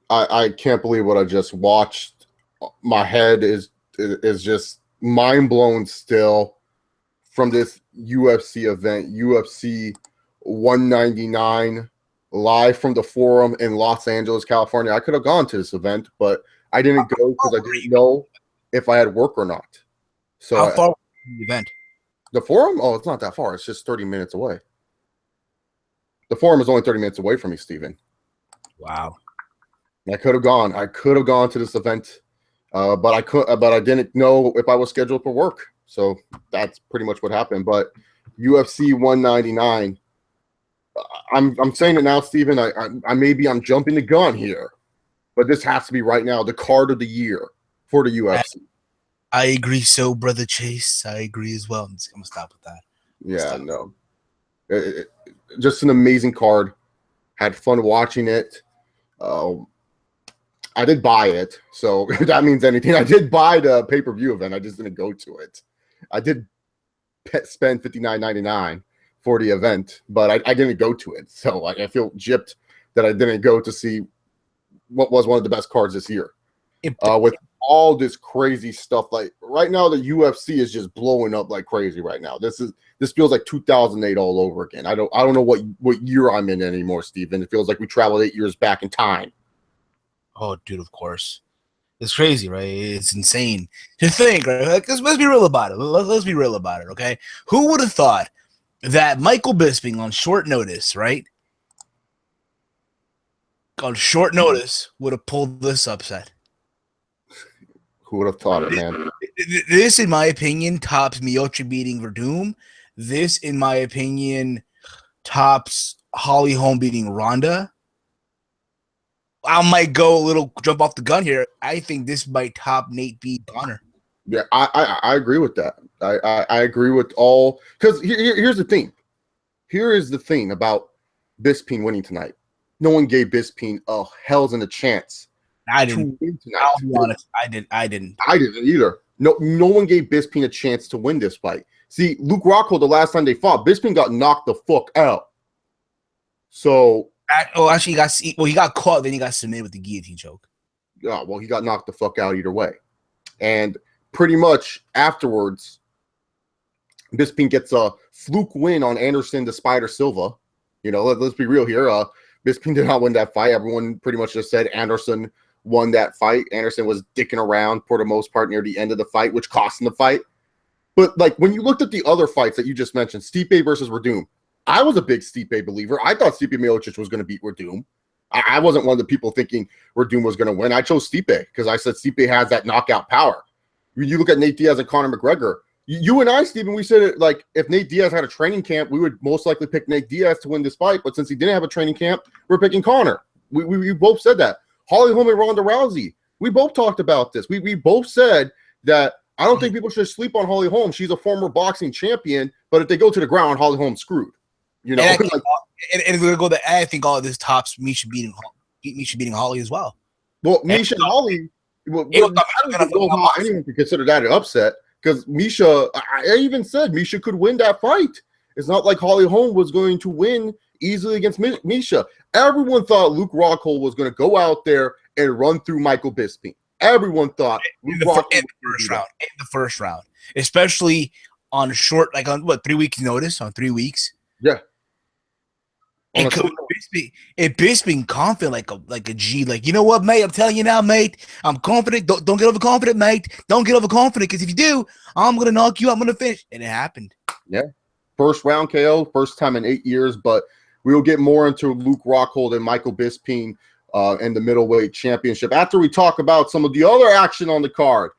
I can't believe what I just watched. My head is just mind blown still from this UFC event, UFC 199, live from the Forum in Los Angeles, California. I could have gone to this event, but I didn't go because I didn't know if I had work or not. So how far was the event? The Forum? Oh, it's not that far. It's just 30 minutes away. The Forum is only 30 minutes away from me, Steven. Wow. I could have gone. I could have gone to this event, but I didn't know if I was scheduled for work. So that's pretty much what happened. But UFC 199. I'm saying it now, Steven. I'm jumping the gun here, but this has to be right now the card of the year for the UFC. I agree, so brother Chase. I agree as well. I'm gonna stop with that. Yeah, no, just an amazing card. Had fun watching it. I did buy it, so if that means anything. I did buy the pay-per-view event. I just didn't go to it. I did spend $59.99 for the event, but I didn't go to it. So I feel gypped that I didn't go to see what was one of the best cards this year. With all this crazy stuff, like right now, the UFC is just blowing up like crazy right now. This feels like 2008 all over again. I don't know what year I'm in anymore, Steven. It feels like we traveled 8 years back in time. Oh, dude, of course. It's crazy, right? It's insane to think, right? Like, let's be real about it. Let's be real about it, okay? Who would have thought that Michael Bisping on short notice, right? On short notice would have pulled this upset. Who would have thought it, man? This, in my opinion, tops Miocic beating Verdum. This, in my opinion, tops Holly Holm beating Ronda. I might go a little jump off the gun here. I think this might top Nate beat Connor. Yeah, I agree with that. I agree with all, because here's the thing. Here is the thing about Bisping winning tonight. No one gave Bisping a hell's in a chance. I didn't. I'll be honest. I didn't. I didn't either. No one gave Bisping a chance to win this fight. See, Luke Rockhold, the last time they fought, Bisping got knocked the fuck out. So. Actually, he got caught. Then he got submitted with the guillotine choke. Yeah, well, he got knocked the fuck out either way. And pretty much afterwards, Bisping gets a fluke win on Anderson the Spider Silva. You know, let's be real here. Bisping did not win that fight. Everyone pretty much just said Anderson won that fight. Anderson was dicking around for the most part near the end of the fight, which cost him the fight. But like when you looked at the other fights that you just mentioned, Stipe versus Verdum, I was a big Stipe believer. I thought Stipe Miocic was going to beat Verdum. I wasn't one of the people thinking Verdum was going to win. I chose Stipe because I said Stipe has that knockout power. You look at Nate Diaz and Conor McGregor. You and I, Steven, we said it like if Nate Diaz had a training camp, we would most likely pick Nate Diaz to win this fight. But since he didn't have a training camp, we're picking Conor. We both said that. Holly Holm and Ronda Rousey. We both talked about this. We both said that I don't think people should sleep on Holly Holm. She's a former boxing champion, but if they go to the ground, Holly Holm's screwed. You know, and we're gonna go to. I think all of this tops Misha beating Holly as well. Well, Misha and Holly. I don't know how anyone can consider that an upset because Misha. I even said Misha could win that fight. It's not like Holly Holm was going to win easily against Misha. Everyone thought Luke Rockhold was going to go out there and run through Michael Bisping. Everyone thought in the first round, especially on short, like on 3 weeks notice, on 3 weeks. Yeah. It Bisping confident like a G, like, you know what, mate? I'm telling you now, mate. I'm confident. Don't get overconfident, mate. Don't get overconfident, because if you do, I'm gonna knock you out. I'm gonna finish. And it happened. Yeah. First round KO, first time in 8 years, but we will get more into Luke Rockhold and Michael Bisping and the middleweight championship after we talk about some of the other action on the card.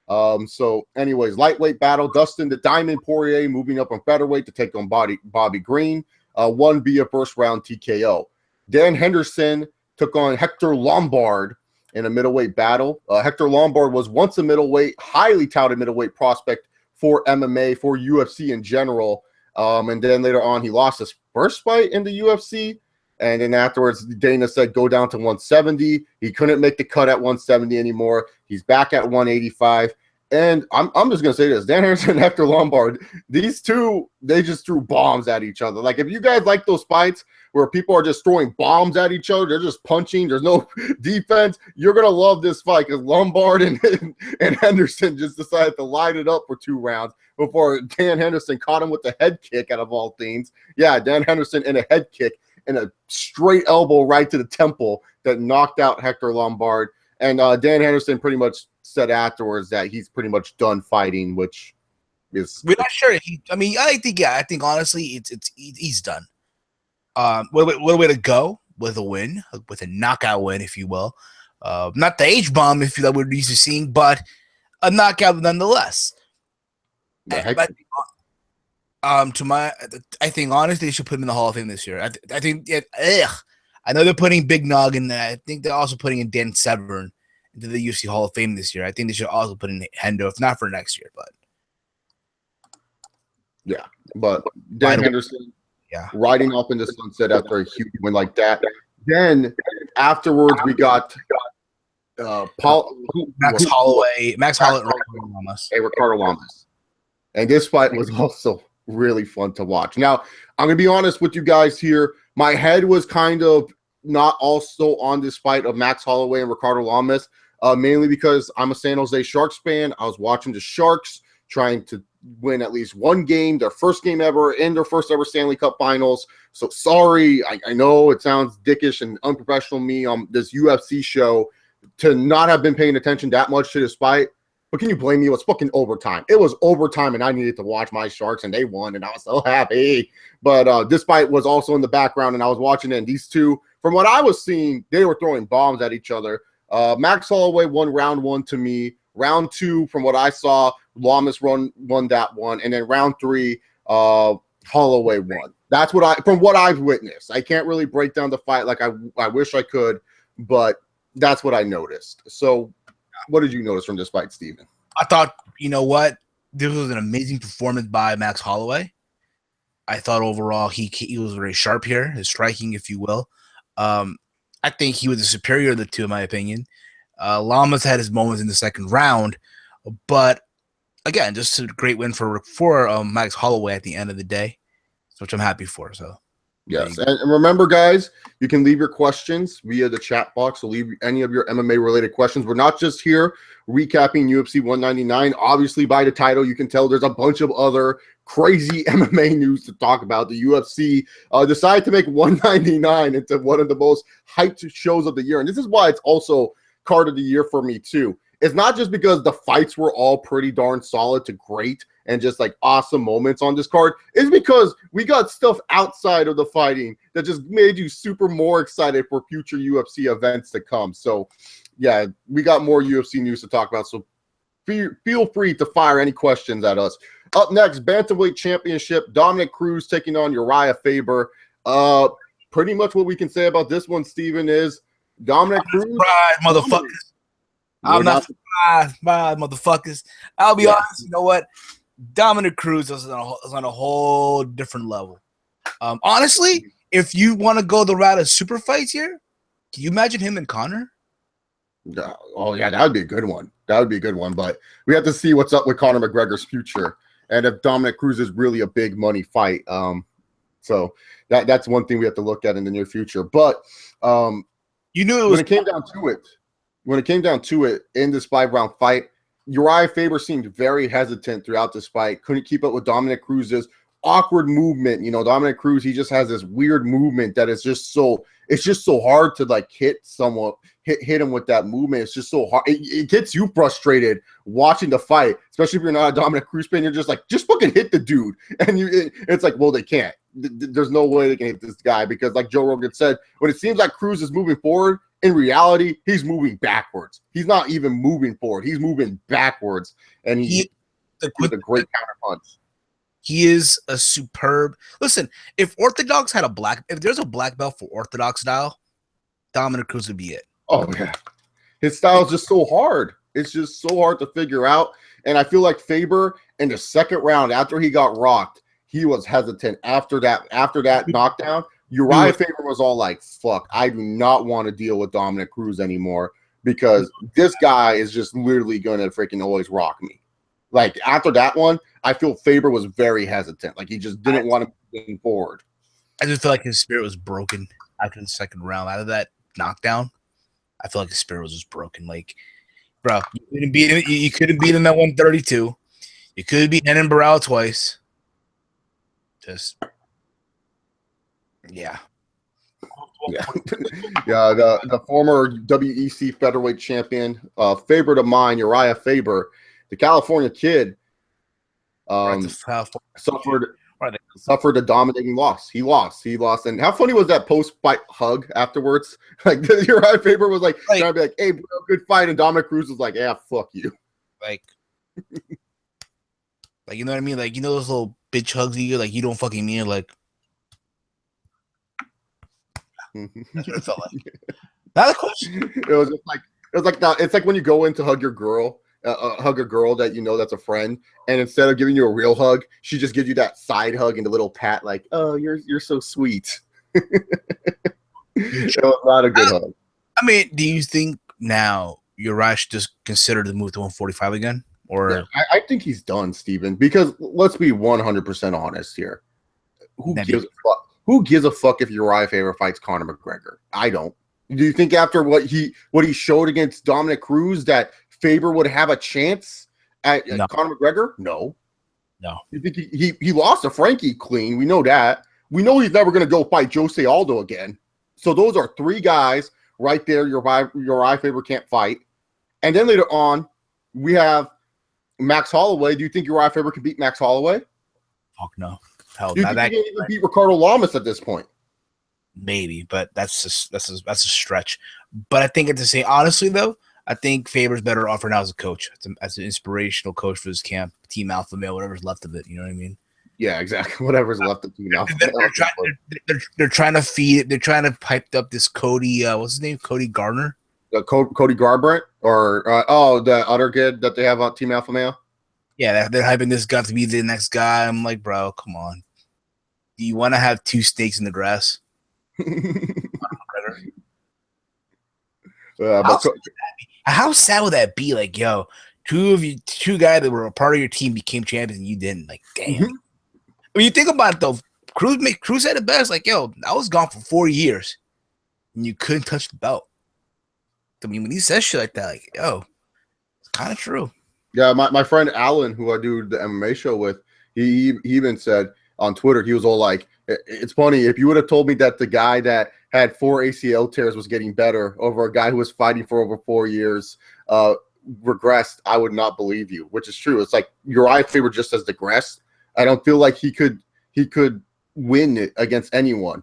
So anyways, lightweight battle, Dustin the Diamond Poirier moving up on featherweight to take on Bobby Green. Won via first round TKO. Dan Henderson took on Hector Lombard in a middleweight battle. Hector Lombard was once a middleweight, highly touted middleweight prospect for MMA, for UFC in general. And then later on, he lost his first fight in the UFC. And then afterwards, Dana said, go down to 170. He couldn't make the cut at 170 anymore. He's back at 185. And I'm just going to say this. Dan Henderson and Hector Lombard, these two, they just threw bombs at each other. Like, if you guys like those fights where people are just throwing bombs at each other. They're just punching. There's no defense. You're going to love this fight because Lombard and Henderson just decided to light it up for 2 rounds before Dan Henderson caught him with the head kick out of all things. Yeah, Dan Henderson in a head kick and a straight elbow right to the temple that knocked out Hector Lombard. And Dan Henderson pretty much said afterwards that he's pretty much done fighting, which is... We're not sure. I think honestly, he's done. What a way to go with a win, with a knockout win, if you will. Not the H-bomb, if that we're used to seeing, but a knockout nonetheless. I think honestly, they should put him in the Hall of Fame this year. I think I know they're putting Big Nog in there. I think they're also putting in Dan Severn into the UFC Hall of Fame this year. I think they should also put in Hendo, if not for next year, but yeah. But Dan Henderson, riding off into sunset after a huge win like that. Then afterwards, we got Max Holloway, Ricardo Lamas. And this fight was also really fun to watch. Now, I'm going to be honest with you guys here. My head was kind of not also on this fight of Max Holloway and Ricardo Lamas, mainly because I'm a San Jose Sharks fan. I was watching the Sharks trying to win at least one game, their first game ever, in their first ever Stanley Cup Finals. So sorry, I know it sounds dickish and unprofessional of me on this UFC show to not have been paying attention that much to this fight. But can you blame me? It was fucking overtime. It was overtime, and I needed to watch my Sharks, and they won, and I was so happy. But this fight was also in the background, and I was watching it, and these two, from what I was seeing, they were throwing bombs at each other. Max Holloway won round 1 to me. Round 2, from what I saw, Lamas won that one, and then round 3, Holloway won. That's from what I've witnessed. I can't really break down the fight like I wish I could, but that's what I noticed. So what did you notice from this fight, Steven? I thought, you know what? This was an amazing performance by Max Holloway. I thought overall he was very sharp here, his striking, if you will. I think he was the superior of the two, in my opinion. Lamas had his moments in the second round, but again, just a great win for Max Holloway at the end of the day, which I'm happy for. So. Yes, and remember, guys, you can leave your questions via the chat box. So leave any of your MMA-related questions. We're not just here recapping UFC 199. Obviously, by the title, you can tell there's a bunch of other crazy MMA news to talk about. The UFC decided to make 199 into one of the most hyped shows of the year. And this is why it's also card of the year for me, too. It's not just because the fights were all pretty darn solid to great and just like awesome moments on this card. It's because we got stuff outside of the fighting that just made you super more excited for future UFC events to come. So yeah, we got more UFC news to talk about. So feel free to fire any questions at us. Up next, Bantamweight Championship, Dominick Cruz taking on Urijah Faber. Pretty much what we can say about this one, Steven, is Dominick Cruz. Surprise, motherfuckers. I'm not surprised, motherfuckers. I'll be honest, you know what? Dominick Cruz is on a whole different level. Honestly, if you want to go the route of super fights here, can you imagine him and Conor? Oh, yeah, that would be a good one. That would be a good one. But we have to see what's up with Conor McGregor's future and if Dominick Cruz is really a big money fight. So that's one thing we have to look at in the near future. But you knew it was when it came down to it in this 5-round fight, Urijah Faber seemed very hesitant throughout this fight. Couldn't keep up with Dominick Cruz's awkward movement. You know, Dominick Cruz, he just has this weird movement that is just so hard to like hit someone, hit him with that movement. It's just so hard. It gets you frustrated watching the fight, especially if you're not a Dominick Cruz fan. You're just like, just fucking hit the dude. And it's like, well, they can't. There's no way they can hit this guy because like Joe Rogan said, when it seems like Cruz is moving forward, in reality, he's moving backwards. He's not even moving forward. He's moving backwards. And he's a great counterpunch. He is a superb. Listen, if there's a black belt for Orthodox style, Dominick Cruz would be it. Oh, yeah. His style is just so hard. It's just so hard to figure out. And I feel like Faber in the second round, after he got rocked, he was hesitant. After that knockdown, Urijah Faber was all like, fuck, I do not want to deal with Dominick Cruz anymore because this guy is just literally going to freaking always rock me. Like, after that one, I feel Faber was very hesitant. Like, he just didn't want to move forward. I just feel like his spirit was broken after the second round. Out of that knockdown, I feel like his spirit was just broken. Like, bro, you couldn't beat him. You couldn't beat him at 132. You could beat Henan Barral twice. Just, yeah. Yeah, yeah. The former WEC featherweight champion, favorite of mine, Urijah Faber, the California kid, suffered a dominating loss. He lost, and how funny was that post-fight hug afterwards? Like Urijah Faber was like trying to be like, "Hey, bro, good fight," and Dominick Cruz was like, "Yeah, fuck you." Like you know what I mean? Like, you know those little bitch hugs you like, you don't fucking mean it, like. That's what it felt like. Not a question. It's like when you go in to hug your girl, hug a girl that you know that's a friend, and instead of giving you a real hug, she just gives you that side hug and a little pat, like, "Oh, you're so sweet." It was not a good hug. I mean, do you think now Urijah should just consider the move to 145 again? Or yeah, I think he's done, Steven, because let's be 100% honest here. Who gives a fuck? Who gives a fuck if Urijah Faber fights Conor McGregor? I don't. Do you think after what he showed against Dominick Cruz that Faber would have a chance at Conor McGregor? No. You think he lost to Frankie clean? We know that. We know he's never going to go fight Jose Aldo again. So those are three guys right there Urijah Faber can't fight. And then later on, we have Max Holloway. Do you think Urijah Faber can beat Max Holloway? Fuck no. Hell, you think he can even beat Ricardo Lamas at this point? Maybe, but that's a stretch. But I think honestly though, I think Faber's better off right now as a coach, as an inspirational coach for his camp, Team Alpha Male, whatever's left of it. You know what I mean? Yeah, exactly. Whatever's left of Team Alpha Male. They're trying to feed it. They're trying to pipe up this Cody. What's his name? Cody Gardner. Cody Garbrandt, or the other kid that they have on Team Alpha Male. Yeah, they're hyping this guy to be the next guy. I'm like, bro, come on. Do you want to have two snakes in the grass? How sad would that be? Like, yo, two guys that were a part of your team became champions and you didn't. Like, damn. When you think about it, though, Cruz said it best. Like, yo, I was gone for 4 years and you couldn't touch the belt. I mean, when he says shit like that, like, yo, it's kind of true. Yeah, my friend Alan, who I do the MMA show with, he even said on Twitter, he was all like, it's funny, if you would have told me that the guy that had 4 ACL tears was getting better over a guy who was fighting for over 4 years regressed, I would not believe you, which is true. It's like Urijah Faber just has digressed. I don't feel like he could win it against anyone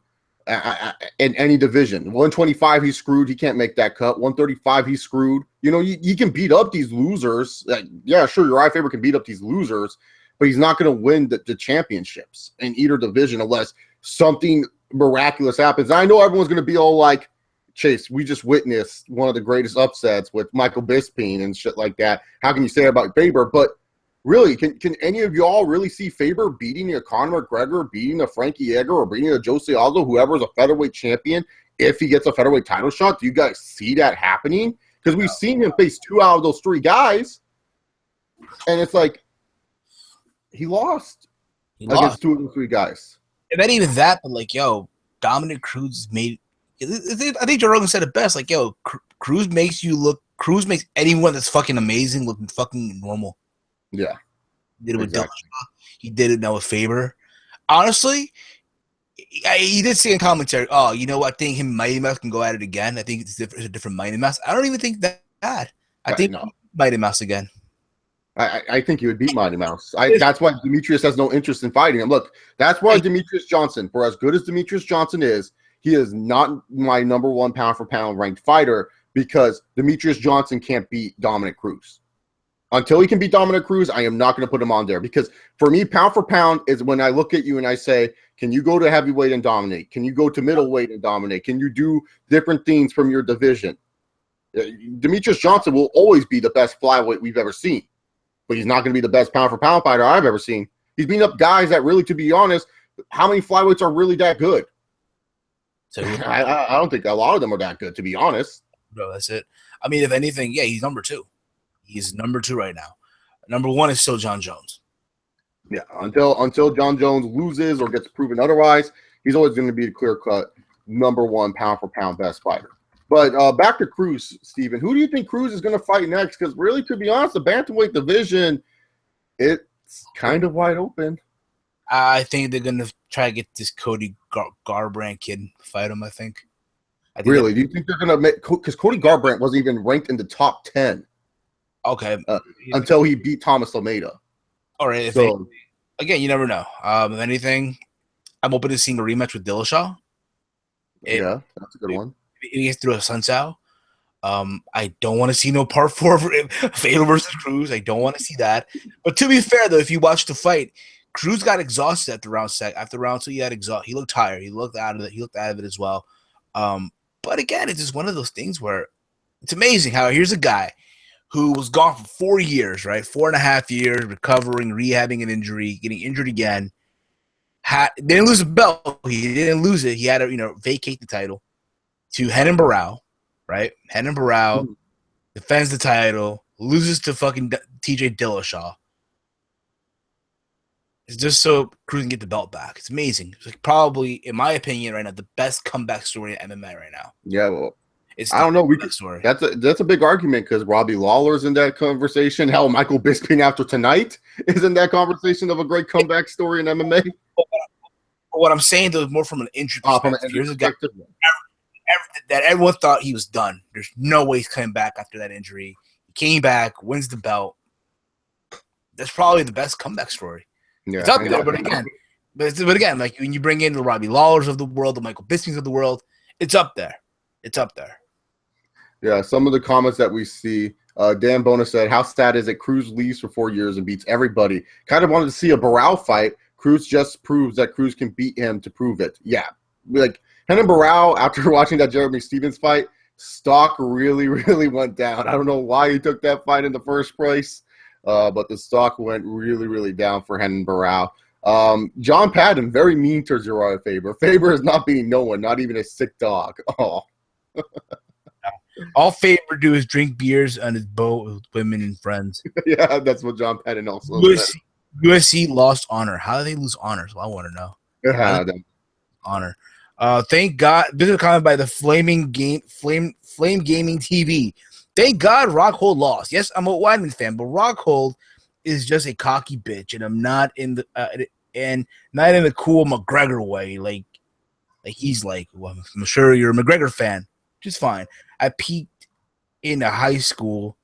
in any division. 125, he's screwed. He can't make that cut. 135, he's screwed. You know, you can beat up these losers. Yeah, sure, Urijah Faber can beat up these losers, but he's not going to win the championships in either division unless something miraculous happens. And I know everyone's going to be all like, Chase, we just witnessed one of the greatest upsets with Michael Bisping and shit like that. How can you say about Faber? But really, can any of y'all really see Faber beating a Conor McGregor, beating a Frankie Edgar, or beating a Jose Aldo, whoever's a featherweight champion, if he gets a featherweight title shot? Do you guys see that happening? Because we've seen him face 2 out of those 3 guys, and it's like, he lost against 2 of the 3 guys. And not even that, but like, yo, Dominick Cruz made. I think Joe Rogan said it best. Like, yo, Cruz makes anyone that's fucking amazing look fucking normal. Yeah, he did it with Dylan. He did it now with Faber. Honestly, he did say in commentary, "Oh, you know what? I think him and Mighty Mouse can go at it again. I think it's a different Mighty Mouse. I don't even think that bad. I think Mighty Mouse again." I think he would beat Mighty Mouse. That's why Demetrius has no interest in fighting him. Look, that's why Demetrius Johnson, for as good as Demetrius Johnson is, he is not my number 1 pound-for-pound ranked fighter, because Demetrius Johnson can't beat Dominick Cruz. Until he can beat Dominick Cruz, I am not going to put him on there, because for me, pound for pound is when I look at you and I say, can you go to heavyweight and dominate? Can you go to middleweight and dominate? Can you do different things from your division? Demetrius Johnson will always be the best flyweight we've ever seen, but he's not going to be the best pound for pound fighter I've ever seen. He's beating up guys that really, to be honest, how many flyweights are really that good? So I don't think a lot of them are that good, to be honest. No, that's it. I mean, if anything, yeah, he's number 2. He's number 2 right now. Number 1 is still John Jones. Yeah, until John Jones loses or gets proven otherwise, he's always going to be the clear-cut #1 pound-for-pound best fighter. But back to Cruz, Steven. Who do you think Cruz is going to fight next? Because really, to be honest, the bantamweight division, it's kind of wide open. I think they're going to try to get this Cody Garbrandt kid fight him, I think. Really? Do you think they're going to make – because Cody Garbrandt wasn't even ranked in the top 10. Okay. Until he beat Thomas Almeida. All right. Again, you never know. If anything, I'm open to seeing a rematch with Dillashaw. Yeah, that's a good one. He gets through a Sunsao. I don't want to see no part 4 for Faber versus Cruz. I don't want to see that. But to be fair, though, if you watch the fight, Cruz got exhausted after round 2. He got exhausted. He looked tired. He looked out of it. He looked out of it as well. But again, it's just one of those things where it's amazing how here's a guy who was gone for 4 years, right? 4.5 years, recovering, rehabbing an injury, getting injured again. Didn't lose a belt. He didn't lose it. He had to, vacate the title to Renan Barão, right? Renan Barão defends the title, loses to fucking TJ Dillashaw. It's just so Cruz can get the belt back. It's amazing. It's probably, in my opinion, right now, the best comeback story in MMA right now. Yeah, well, it's I don't know. Story. That's a big argument because Robbie Lawler's in that conversation. Hell, Michael Bisping after tonight is in that conversation of a great comeback story in MMA. What I'm saying, though, is more from an injury perspective. Here's a guy that everyone thought he was done. There's no way he's coming back after that injury. He came back, wins the belt. That's probably the best comeback story. Yeah, it's up there, but again, like when you bring in the Robbie Lawlers of the world, the Michael Bispings of the world, it's up there. It's up there. Yeah, some of the comments that we see, Dan Bona said, how sad is it Cruz leaves for 4 years and beats everybody? Kind of wanted to see a Barão fight. Cruz just proves that Cruz can beat him to prove it. Yeah, like Renan Barão, after watching that Jeremy Stephens fight, stock really, really went down. I don't know why he took that fight in the first place. But the stock went really, really down for Renan Barão. John Patton, very mean to Urijah Faber. Faber is not beating no one, not even a sick dog. Oh. All Faber do is drink beers on his boat with women and friends. Yeah, that's what John Patton also said. UFC lost honor. How do they lose honor? So I want to know. Yeah, honor. Thank God. This is a comment by the Flame Gaming TV. Thank God Rockhold lost. Yes, I'm a Weidman fan, but Rockhold is just a cocky bitch, and I'm not in the cool McGregor way. Like he's like, well, I'm sure you're a McGregor fan, just fine. I peaked in a high school,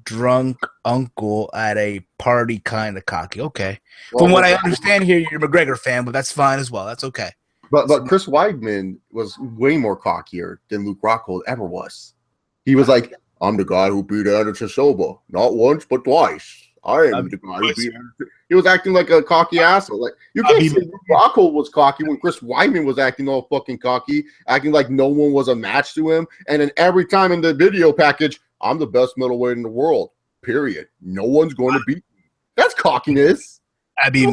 drunk uncle at a party, kind of cocky. Okay, well, from what I understand here, you're a McGregor fan, but that's fine as well. That's okay. But Chris Weidman was way more cockier than Luke Rockhold ever was. He was like, I'm the guy who beat Anderson Silva. Not once, but twice. I am the guy who beat Anderson. He was acting like a cocky asshole. Like, you can't say Rockhold was cocky when Chris Weidman was acting all fucking cocky, acting like no one was a match to him. And then every time in the video package, I'm the best middleweight in the world. Period. No one's going to beat me. That's cockiness. I beat all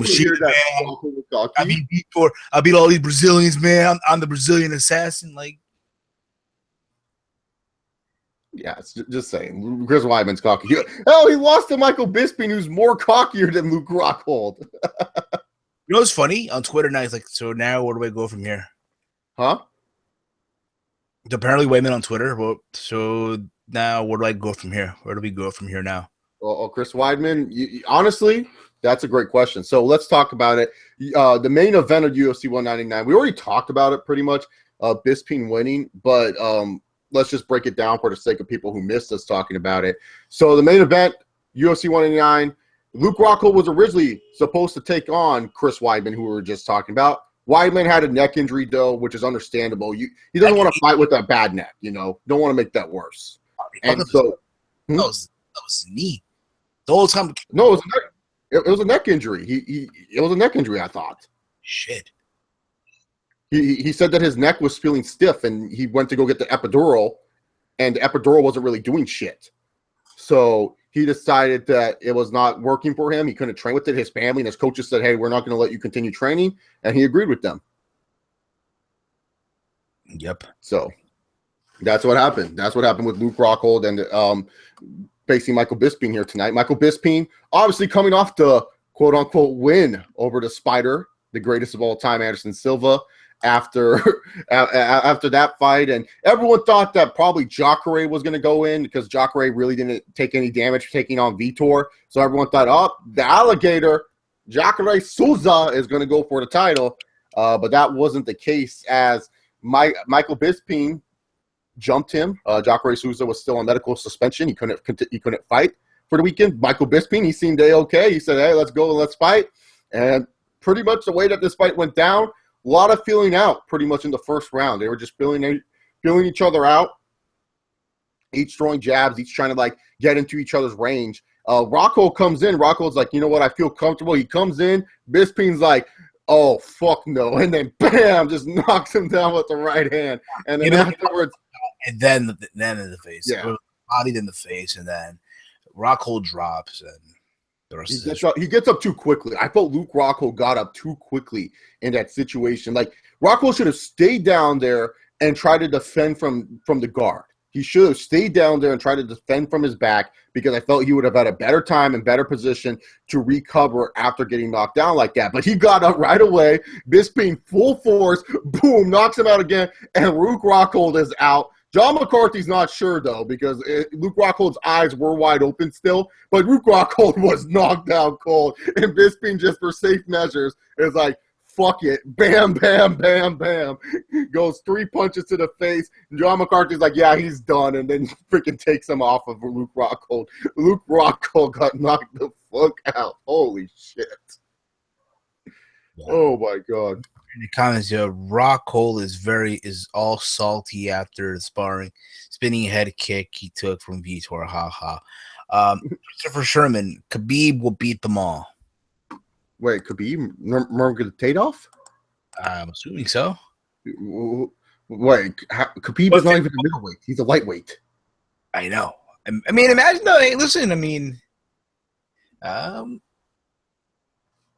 these Brazilians, man. I'm the Brazilian assassin. Like, yeah, it's just saying. Chris Weidman's cocky. He lost to Michael Bisping, who's more cockier than Luke Rockhold. You know what's funny? On Twitter now, he's like, so now where do I go from here? Huh? Apparently Weidman on Twitter. Well, so now where do I go from here? Where do we go from here now? Well, Chris Weidman, honestly, that's a great question. So let's talk about it. The main event of UFC 199, we already talked about it pretty much, Bisping winning, but let's just break it down for the sake of people who missed us talking about it. So the main event, UFC 189, Luke Rockhold was originally supposed to take on Chris Weidman, who we were just talking about. Weidman had a neck injury, though, which is understandable. He doesn't want to fight with a bad neck, Don't want to make that worse. And so that was knee. The whole time. No, it was a neck injury. It was a neck injury, I thought. Shit. He said that his neck was feeling stiff, and he went to go get the epidural, and the epidural wasn't really doing shit. So he decided that it was not working for him. He couldn't train with it. His family and his coaches said, hey, we're not going to let you continue training, and he agreed with them. Yep. So that's what happened. That's what happened with Luke Rockhold and facing Michael Bisping here tonight. Michael Bisping, obviously coming off the quote-unquote win over the Spider, the greatest of all time, Anderson Silva. after after that fight, and everyone thought that probably Jacare was going to go in because Jacare really didn't take any damage for taking on Vitor. So everyone thought, oh, the alligator Jacare Souza is going to go for the title, but that wasn't the case as Michael Bisping jumped him. Jacare Souza was still on medical suspension. He couldn't fight for the weekend. Michael Bisping, he seemed okay. He said, hey, let's go and let's fight. And pretty much the way that this fight went down, a lot of feeling out pretty much in the first round. They were just feeling each other out, each throwing jabs, each trying to like get into each other's range. Rockhold comes in. Rockhold's like, you know what? I feel comfortable. He comes in. Bisping's like, oh, fuck no. And then, bam, just knocks him down with the right hand. And then afterwards. And then in the face. Yeah. Bodied in the face. And then Rockhold drops. And the rest he gets up too quickly. I felt Luke Rockhold got up too quickly in that situation. Like, Rockhold should have stayed down there and tried to defend from the guard. He should have stayed down there and tried to defend from his back because I felt he would have had a better time and better position to recover after getting knocked down like that. But he got up right away. Bisping full force, boom, knocks him out again, and Luke Rockhold is out. John McCarthy's not sure, though, because Luke Rockhold's eyes were wide open still, but Luke Rockhold was knocked out cold, and Bisping, just for safe measures, is like, fuck it, bam, bam, bam, bam, goes 3 punches to the face. John McCarthy's like, yeah, he's done, and then freaking takes him off of Luke Rockhold. Luke Rockhold got knocked the fuck out. Holy shit. Yeah. Oh, my God. In the comments, Rockhold is all salty after the sparring, spinning head kick he took from Vitor. Christopher Sherman, Khabib will beat them all. Wait, Khabib Nurmagomedov? I'm assuming so. Wait, Khabib is not even a middleweight; he's a lightweight. I know. I mean, imagine though. Hey, listen. I mean,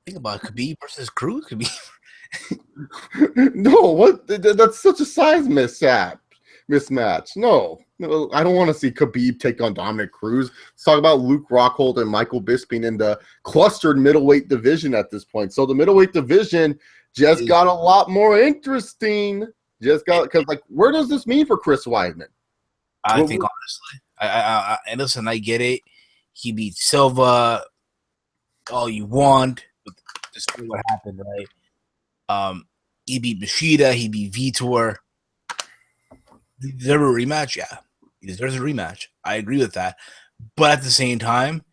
think about Khabib versus Cruz. Khabib. No, what? That's such a size mismatch. No, I don't want to see Khabib take on Dominick Cruz. Let's talk about Luke Rockhold and Michael Bisping in the clustered middleweight division at this point. So the middleweight division just got a lot more interesting. Because like, where does this mean for Chris Weidman? I think honestly, and listen, I get it. He beat Silva. All you want, just what happened, right? He beat Machida, he beat Vitor. He deserves a rematch, yeah. He deserves a rematch. I agree with that. But at the same time,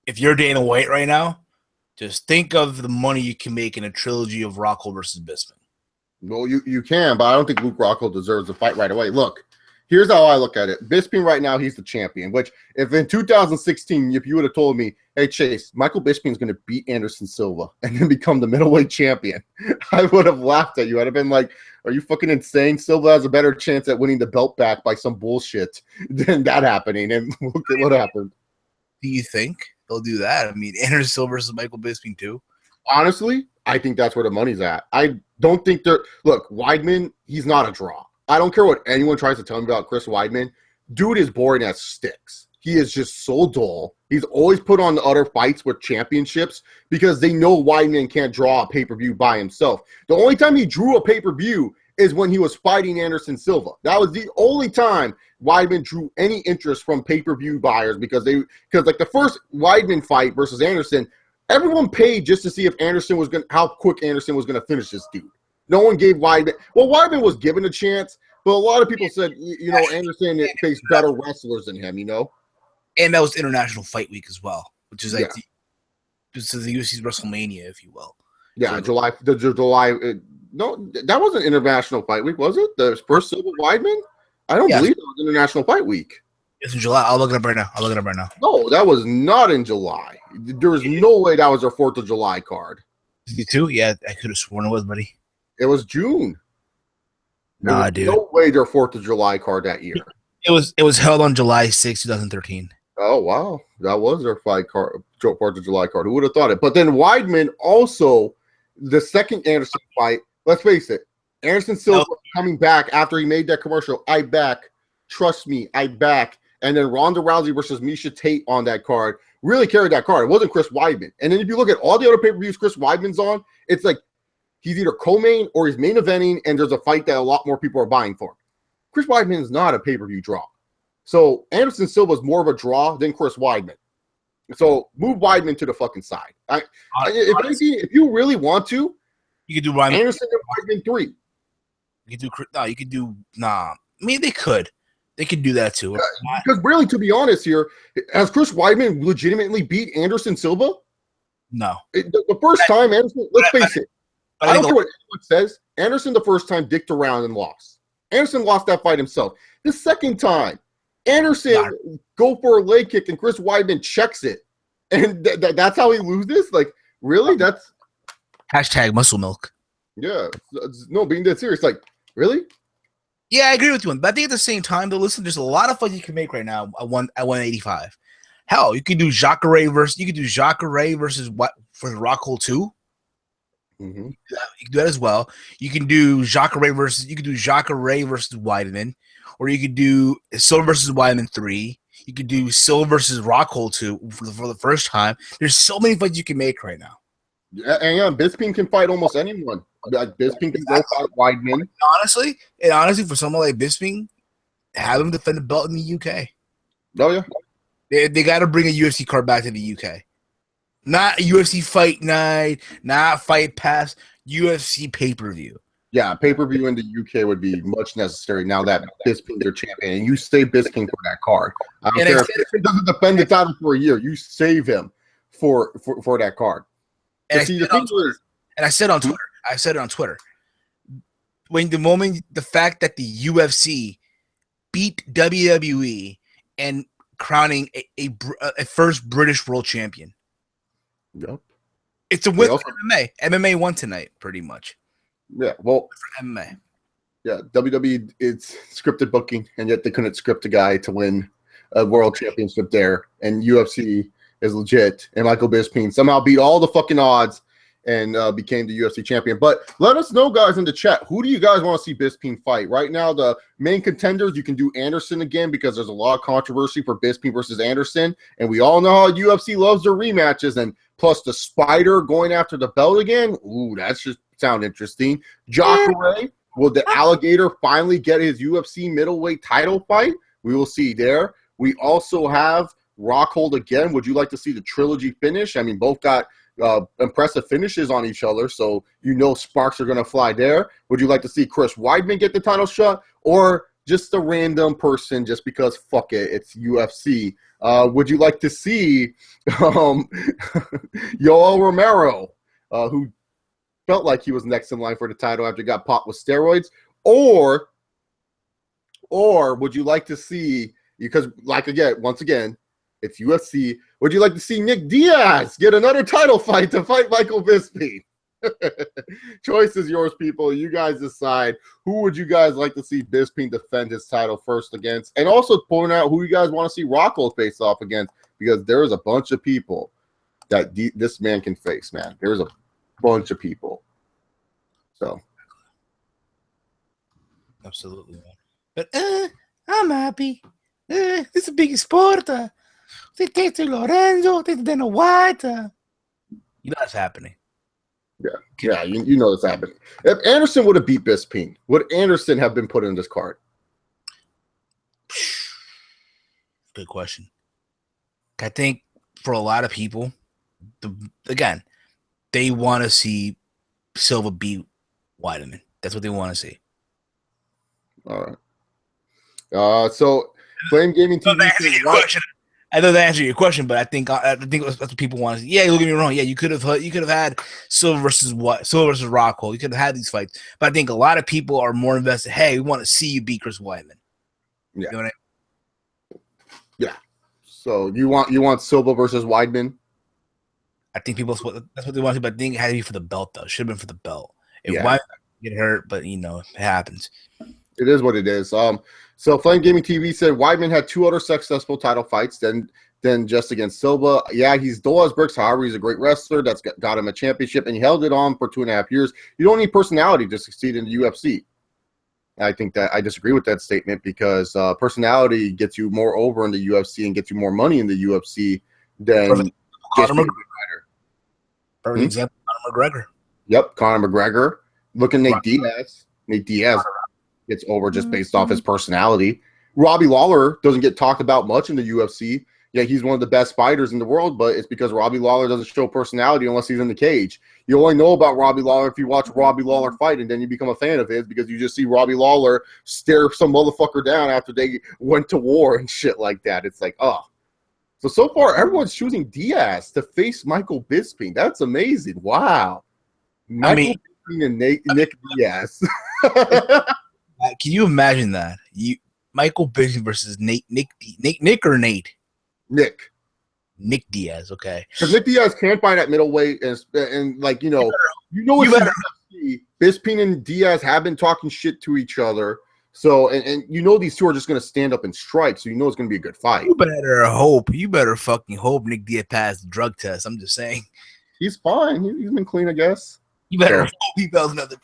if you're Dana White right now, just think of the money you can make in a trilogy of Rockhold versus Bisping. Well, you can, but I don't think Luke Rockhold deserves a fight right away. Look, here's how I look at it. Bisping right now, he's the champion, which if in 2016, if you would have told me, hey, Chase, Michael Bisping is going to beat Anderson Silva and then become the middleweight champion, I would have laughed at you. I'd have been like, are you fucking insane? Silva has a better chance at winning the belt back by some bullshit than that happening. And look at what happened. Do you think they'll do that? I mean, Anderson Silva versus Michael Bisping too? Honestly, I think that's where the money's at. I don't think they're – look, Weidman, he's not a draw. I don't care what anyone tries to tell me about Chris Weidman. Dude is boring as sticks. He is just so dull. He's always put on the other fights with championships because they know Weidman can't draw a pay-per-view by himself. The only time he drew a pay-per-view is when he was fighting Anderson Silva. That was the only time Weidman drew any interest from pay-per-view buyers because like the first Weidman fight versus Anderson, everyone paid just to see if how quick Anderson was going to finish this dude. No one gave Weidman. Well, Weidman was given a chance, but a lot of people said, Anderson faced better wrestlers than him, And that was International Fight Week as well, which is like the UFC's WrestleMania, if you will. Yeah, so, July. No, that wasn't International Fight Week, was it? The first Silva Weidman? I don't believe it was International Fight Week. It's in July. I'll look it up right now. No, that was not in July. There was no way that was their 4th of July card. You too? Yeah, I could have sworn it was, buddy. It was June. Nah, dude. No way their 4th of July card that year. It was held on July 6, 2013. Oh, wow. That was their 4th of July card. Who would have thought it? But then Weidman also, the second Anderson fight, let's face it, Anderson Silva coming back after he made that commercial, I back, trust me, I back. And then Ronda Rousey versus Miesha Tate on that card really carried that card. It wasn't Chris Weidman. And then if you look at all the other pay-per-views Chris Weidman's on, it's like he's either co-main or he's main eventing, and there's a fight that a lot more people are buying for. Chris Weidman is not a pay-per-view draw. So Anderson Silva is more of a draw than Chris Weidman. So move Weidman to the fucking side. If you really want to, you could do Weidman. Anderson and Weidman 3. You could do I mean, they could do that too. Because really, to be honest here, has Chris Weidman legitimately beat Anderson Silva? No. The first time Anderson, let's face it, I don't care what anyone says, Anderson the first time dicked around and lost. Anderson lost that fight himself. The second time, Anderson go for a leg kick and Chris Weidman checks it. And that's how he loses? Like, really? That's hashtag muscle milk. Yeah. No, being dead serious. Like, really? Yeah, I agree with you. But I think at the same time, though, listen, there's a lot of fights you can make right now at 185. Hell, you could do Jacare versus what for the Rockhold 2. Mm-hmm. You can do that as well. You can do Jacare versus Weidman, or you could do Silva versus Weidman 3. You could do Silva versus Rockhold 2 for the first time. There's so many fights you can make right now. Yeah, Bisping can fight almost anyone. Like Bisping can go fight Weidman. Honestly, for someone like Bisping, have him defend the belt in the UK. Oh yeah. They got to bring a UFC card back to the UK. Not a UFC fight night, not Fight Pass, UFC pay-per-view. Yeah, pay-per-view in the UK would be much necessary now that Bisping's your champion. And you save Bisping for that card. I don't care if he doesn't defend the title for a year. You save him for that card. And I said on Twitter, the fact that the UFC beat WWE and crowning a first British world champion. Yep. It's a win for MMA. MMA won tonight, pretty much. Yeah, well, for MMA. Yeah, WWE, it's scripted booking, and yet they couldn't script a guy to win a world championship there. And UFC is legit. And Michael Bisping somehow beat all the fucking odds and became the UFC champion. But let us know, guys, in the chat. Who do you guys want to see Bisping fight? Right now, the main contenders, you can do Anderson again because there's a lot of controversy for Bisping versus Anderson. And we all know how UFC loves their rematches. And plus the Spider going after the belt again. Ooh, that should sound interesting. Jacare, will the Alligator finally get his UFC middleweight title fight? We will see there. We also have Rockhold again. Would you like to see the trilogy finish? I mean, both got impressive finishes on each other, so you know sparks are going to fly there. Would you like to see Chris Weidman get the title shot, or just a random person just because, fuck it, it's UFC? Would you like to see Yoel Romero, who felt like he was next in line for the title after he got popped with steroids? Or would you like to see, because once again, it's UFC, would you like to see Nick Diaz get another title fight to fight Michael Bisping? Choice is yours, people. You guys decide. Who would you guys like to see Bisping defend his title first against? And also point out who you guys want to see Rockhold face off against, because there's a bunch of people that this man can face, man. There's a bunch of people. So. Absolutely, man. But I'm happy. It's a big sport. Lorenzo, Dana White. You know that's happening. Yeah, you know that's happening. If Anderson would have beat Bisping, would Anderson have been put in this card? Good question. I think for a lot of people, they want to see Silva beat Weidman. That's what they want to see. All right. So Flame Gaming TV. I know that answer your question, but I think that's what people want to see. Yeah, don't get me wrong. Yeah, you could have had Silva versus Rockhold. You could have had these fights, but I think a lot of people are more invested. Hey, we want to see you beat Chris Weidman. Yeah. You know what I mean? Yeah. So you want Silva versus Weidman? I think that's what they want to, but I think it had to be for the belt though. Should have been for the belt. If Yeah. Weidman get hurt, but it happens. It is what it is. So Flame Gaming TV said Weidman had 2 other successful title fights than just against Silva. Yeah, he's dull as bricks. However, he's a great wrestler. That's got him a championship, and he held it on for 2.5 years. You don't need personality to succeed in the UFC. I think that I disagree with that statement because personality gets you more over in the UFC and gets you more money in the UFC than Conor McGregor. Perfect example, Conor McGregor. Yep, Conor McGregor. Look at Nate Diaz. Nate Diaz gets over just based off his personality. Robbie Lawler doesn't get talked about much in the UFC. Yeah, he's one of the best fighters in the world, but it's because Robbie Lawler doesn't show personality unless he's in the cage. You only know about Robbie Lawler if you watch Robbie Lawler fight, and then you become a fan of his because you just see Robbie Lawler stare some motherfucker down after they went to war and shit like that. It's like, oh. So far, everyone's choosing Diaz to face Michael Bisping. That's amazing. Wow. Michael Bisping and Nick Diaz. Can you imagine that? Michael Bisping versus Nick or Nate? Nick Diaz, okay. Because Nick Diaz can't fight at middleweight, and like, Bisping and Diaz have been talking shit to each other. So, and these two are just going to stand up and strike, so it's going to be a good fight. You better fucking hope Nick Diaz passed the drug test. I'm just saying. He's fine. He's been clean, I guess. You better hope he passes the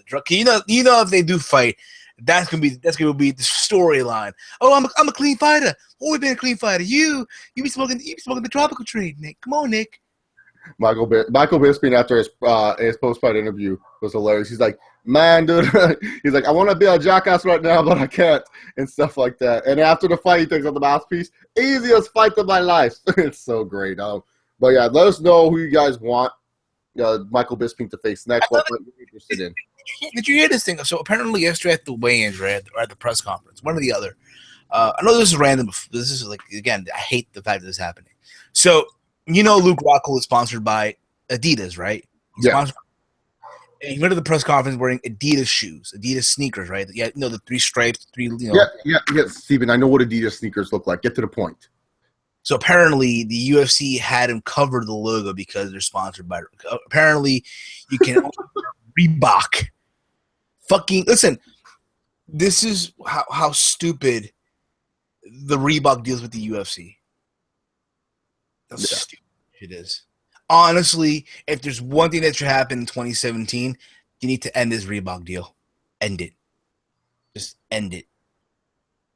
drug. If they do fight, that's gonna be the storyline. Oh, I'm a clean fighter. Always been a clean fighter. You be smoking the tropical tree, Nick. Come on, Nick. Michael Bisping after his post-fight interview was hilarious. He's like, man, dude, he's like, I want to be a jackass right now, but I can't, and stuff like that. And after the fight, he takes out the mouthpiece. Easiest fight of my life. It's so great. But yeah, let us know who you guys want Michael Bisping to face next. What you're interested in. Did you hear this thing? So apparently yesterday at the weigh-ins, right, or at the press conference, one or the other. I know this is random. This is like, again, I hate the fact that this is happening. So Luke Rockhold is sponsored by Adidas, right? And he went to the press conference wearing Adidas shoes, Adidas sneakers, right? Yeah, the three stripes, Yeah, Steven, I know what Adidas sneakers look like. Get to the point. So apparently the UFC had him cover the logo because they're sponsored by. Apparently, you can Reebok. Fucking listen. This is how stupid the Reebok deals with the UFC. How stupid it is. Honestly, if there's one thing that should happen in 2017, you need to end this Reebok deal. End it. Just end it.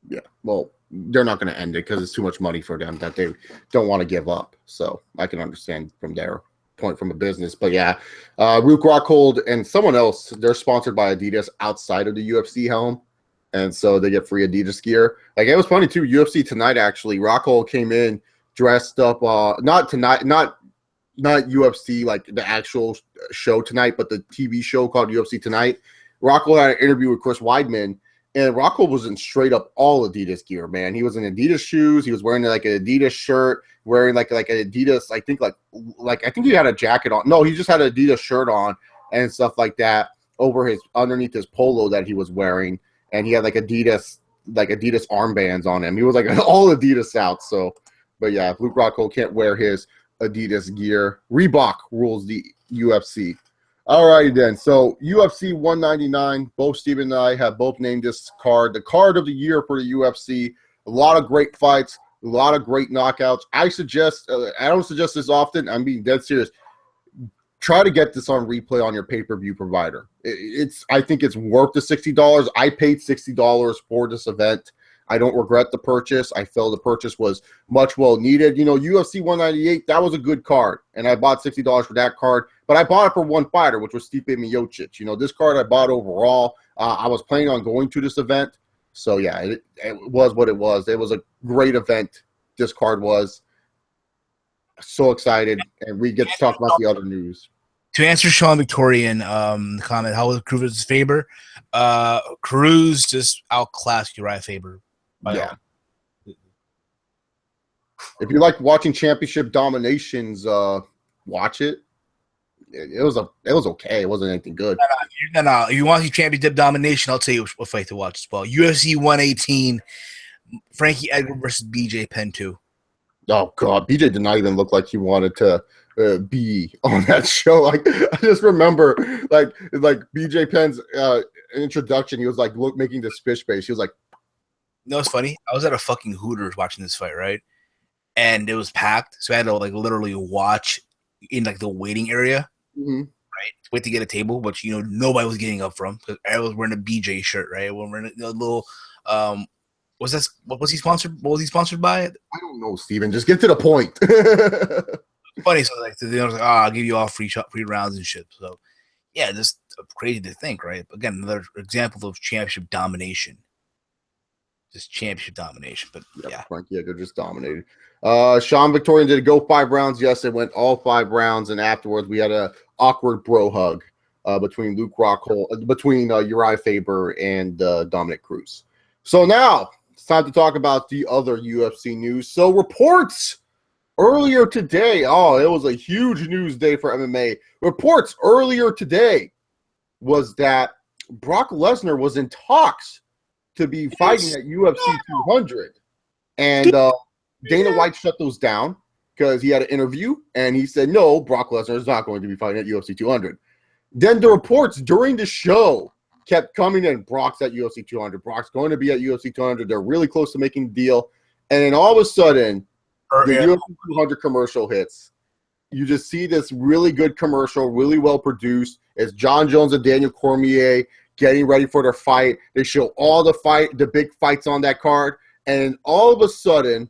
Yeah. Well, they're not going to end it because it's too much money for them that they don't want to give up. So I can understand from their point from a business. But yeah, Luke Rockhold and someone else, they're sponsored by Adidas outside of the UFC helm. And so they get free Adidas gear. Like, it was funny too. UFC tonight, actually, Rockhold came in dressed up, not tonight, not UFC, like the actual show tonight, but the TV show called UFC Tonight. Rockhold had an interview with Chris Weidman. And Rockhold was in straight up all Adidas gear, man. He was in Adidas shoes. He was wearing like an Adidas shirt, wearing like an Adidas. I think he had a jacket on. No, he just had an Adidas shirt on and stuff like that underneath his polo that he was wearing. And he had like Adidas armbands on him. He was like all Adidas out. So, but yeah, Luke Rockhold can't wear his Adidas gear. Reebok rules the UFC. All right, then. So UFC 199, both Steven and I have both named this card the card of the year for the UFC. A lot of great fights, a lot of great knockouts. I don't suggest this often. I'm being dead serious. Try to get this on replay on your pay-per-view provider. I think it's worth the $60. I paid $60 for this event. I don't regret the purchase. I felt the purchase was much well needed. UFC 198, that was a good card, and I bought $60 for that card. But I bought it for one fighter, which was Stipe Miocic. This card I bought overall. I was planning on going to this event. So, yeah, it was what it was. It was a great event, this card was. So excited, and we get to talk about the other news. To answer Sean Victorian comment, how was Cruz versus Faber? Cruz just outclassed Urijah Faber. Yeah. If you like watching championship dominations, watch it. It was okay. It wasn't anything good. No. If you want to see championship domination, I'll tell you what fight to watch as well. UFC 118, Frankie Edgar versus BJ Penn 2. Oh God, BJ did not even look like he wanted to be on that show. Like, I just remember, like BJ Penn's introduction. He was like making this fish face. He was like, it's funny. I was at a fucking Hooters watching this fight, right? And it was packed, so I had to like literally watch in like the waiting area. Mm-hmm. Right, wait to get a table, which nobody was getting up from because I was wearing a BJ shirt, right? We're wearing a little. What was he sponsored? What was he sponsored by? I don't know, Steven. Just get to the point. funny. So like, I'll give you all free rounds and shit. So yeah, just crazy to think, right? Again, another example of championship domination. Just championship domination, but yeah. They're just dominated. Sean Victorian did go 5 rounds. Yes, it went all 5 rounds, and afterwards we had a awkward bro hug between Urijah Faber and Dominick Cruz. So now it's time to talk about the other UFC news. So reports earlier today. Oh, it was a huge news day for MMA. Reports earlier today was that Brock Lesnar was in talks to be fighting at UFC 200. And Dana White shut those down because he had an interview, and he said, no, Brock Lesnar is not going to be fighting at UFC 200. Then the reports during the show kept coming in. Brock's at UFC 200. Brock's going to be at UFC 200. They're really close to making the deal. And then all of a sudden, the UFC 200 commercial hits. You just see this really good commercial, really well produced. It's John Jones and Daniel Cormier getting ready for their fight. They show all the big fights on that card. And all of a sudden,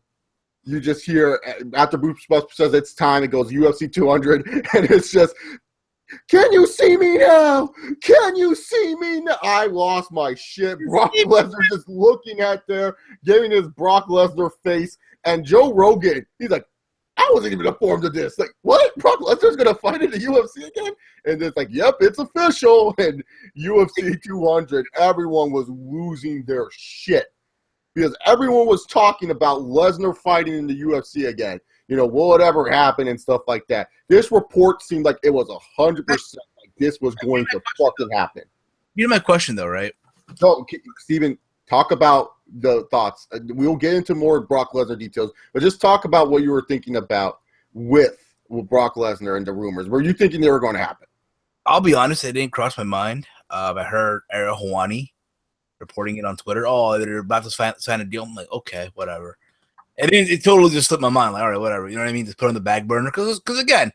you just hear, after Bruce says it's time, it goes UFC 200. And it's just, can you see me now? Can you see me now? I lost my shit. Brock Lesnar just looking at there, giving his Brock Lesnar face. And Joe Rogan, he's like, I wasn't even informed of this. Like, what? Brock Lesnar's going to fight in the UFC again? And it's like, yep, it's official. And UFC 200, everyone was losing their shit. Because everyone was talking about Lesnar fighting in the UFC again. You know, whatever happened and stuff like that. This report seemed like it was 100% like this was going to fucking happen. You know my question, though, right? So, Steven, talk about the thoughts. We'll get into more Brock Lesnar details, but just talk about what you were thinking about with Brock Lesnar and the rumors. Were you thinking they were going to happen? I'll be honest, it didn't cross my mind. I heard Ariel Helwani reporting it on Twitter. Oh, they're about to sign a deal. I'm like, okay, whatever. And it totally just slipped my mind. Like, all right, whatever. You know what I mean? Just put on the back burner. Because again,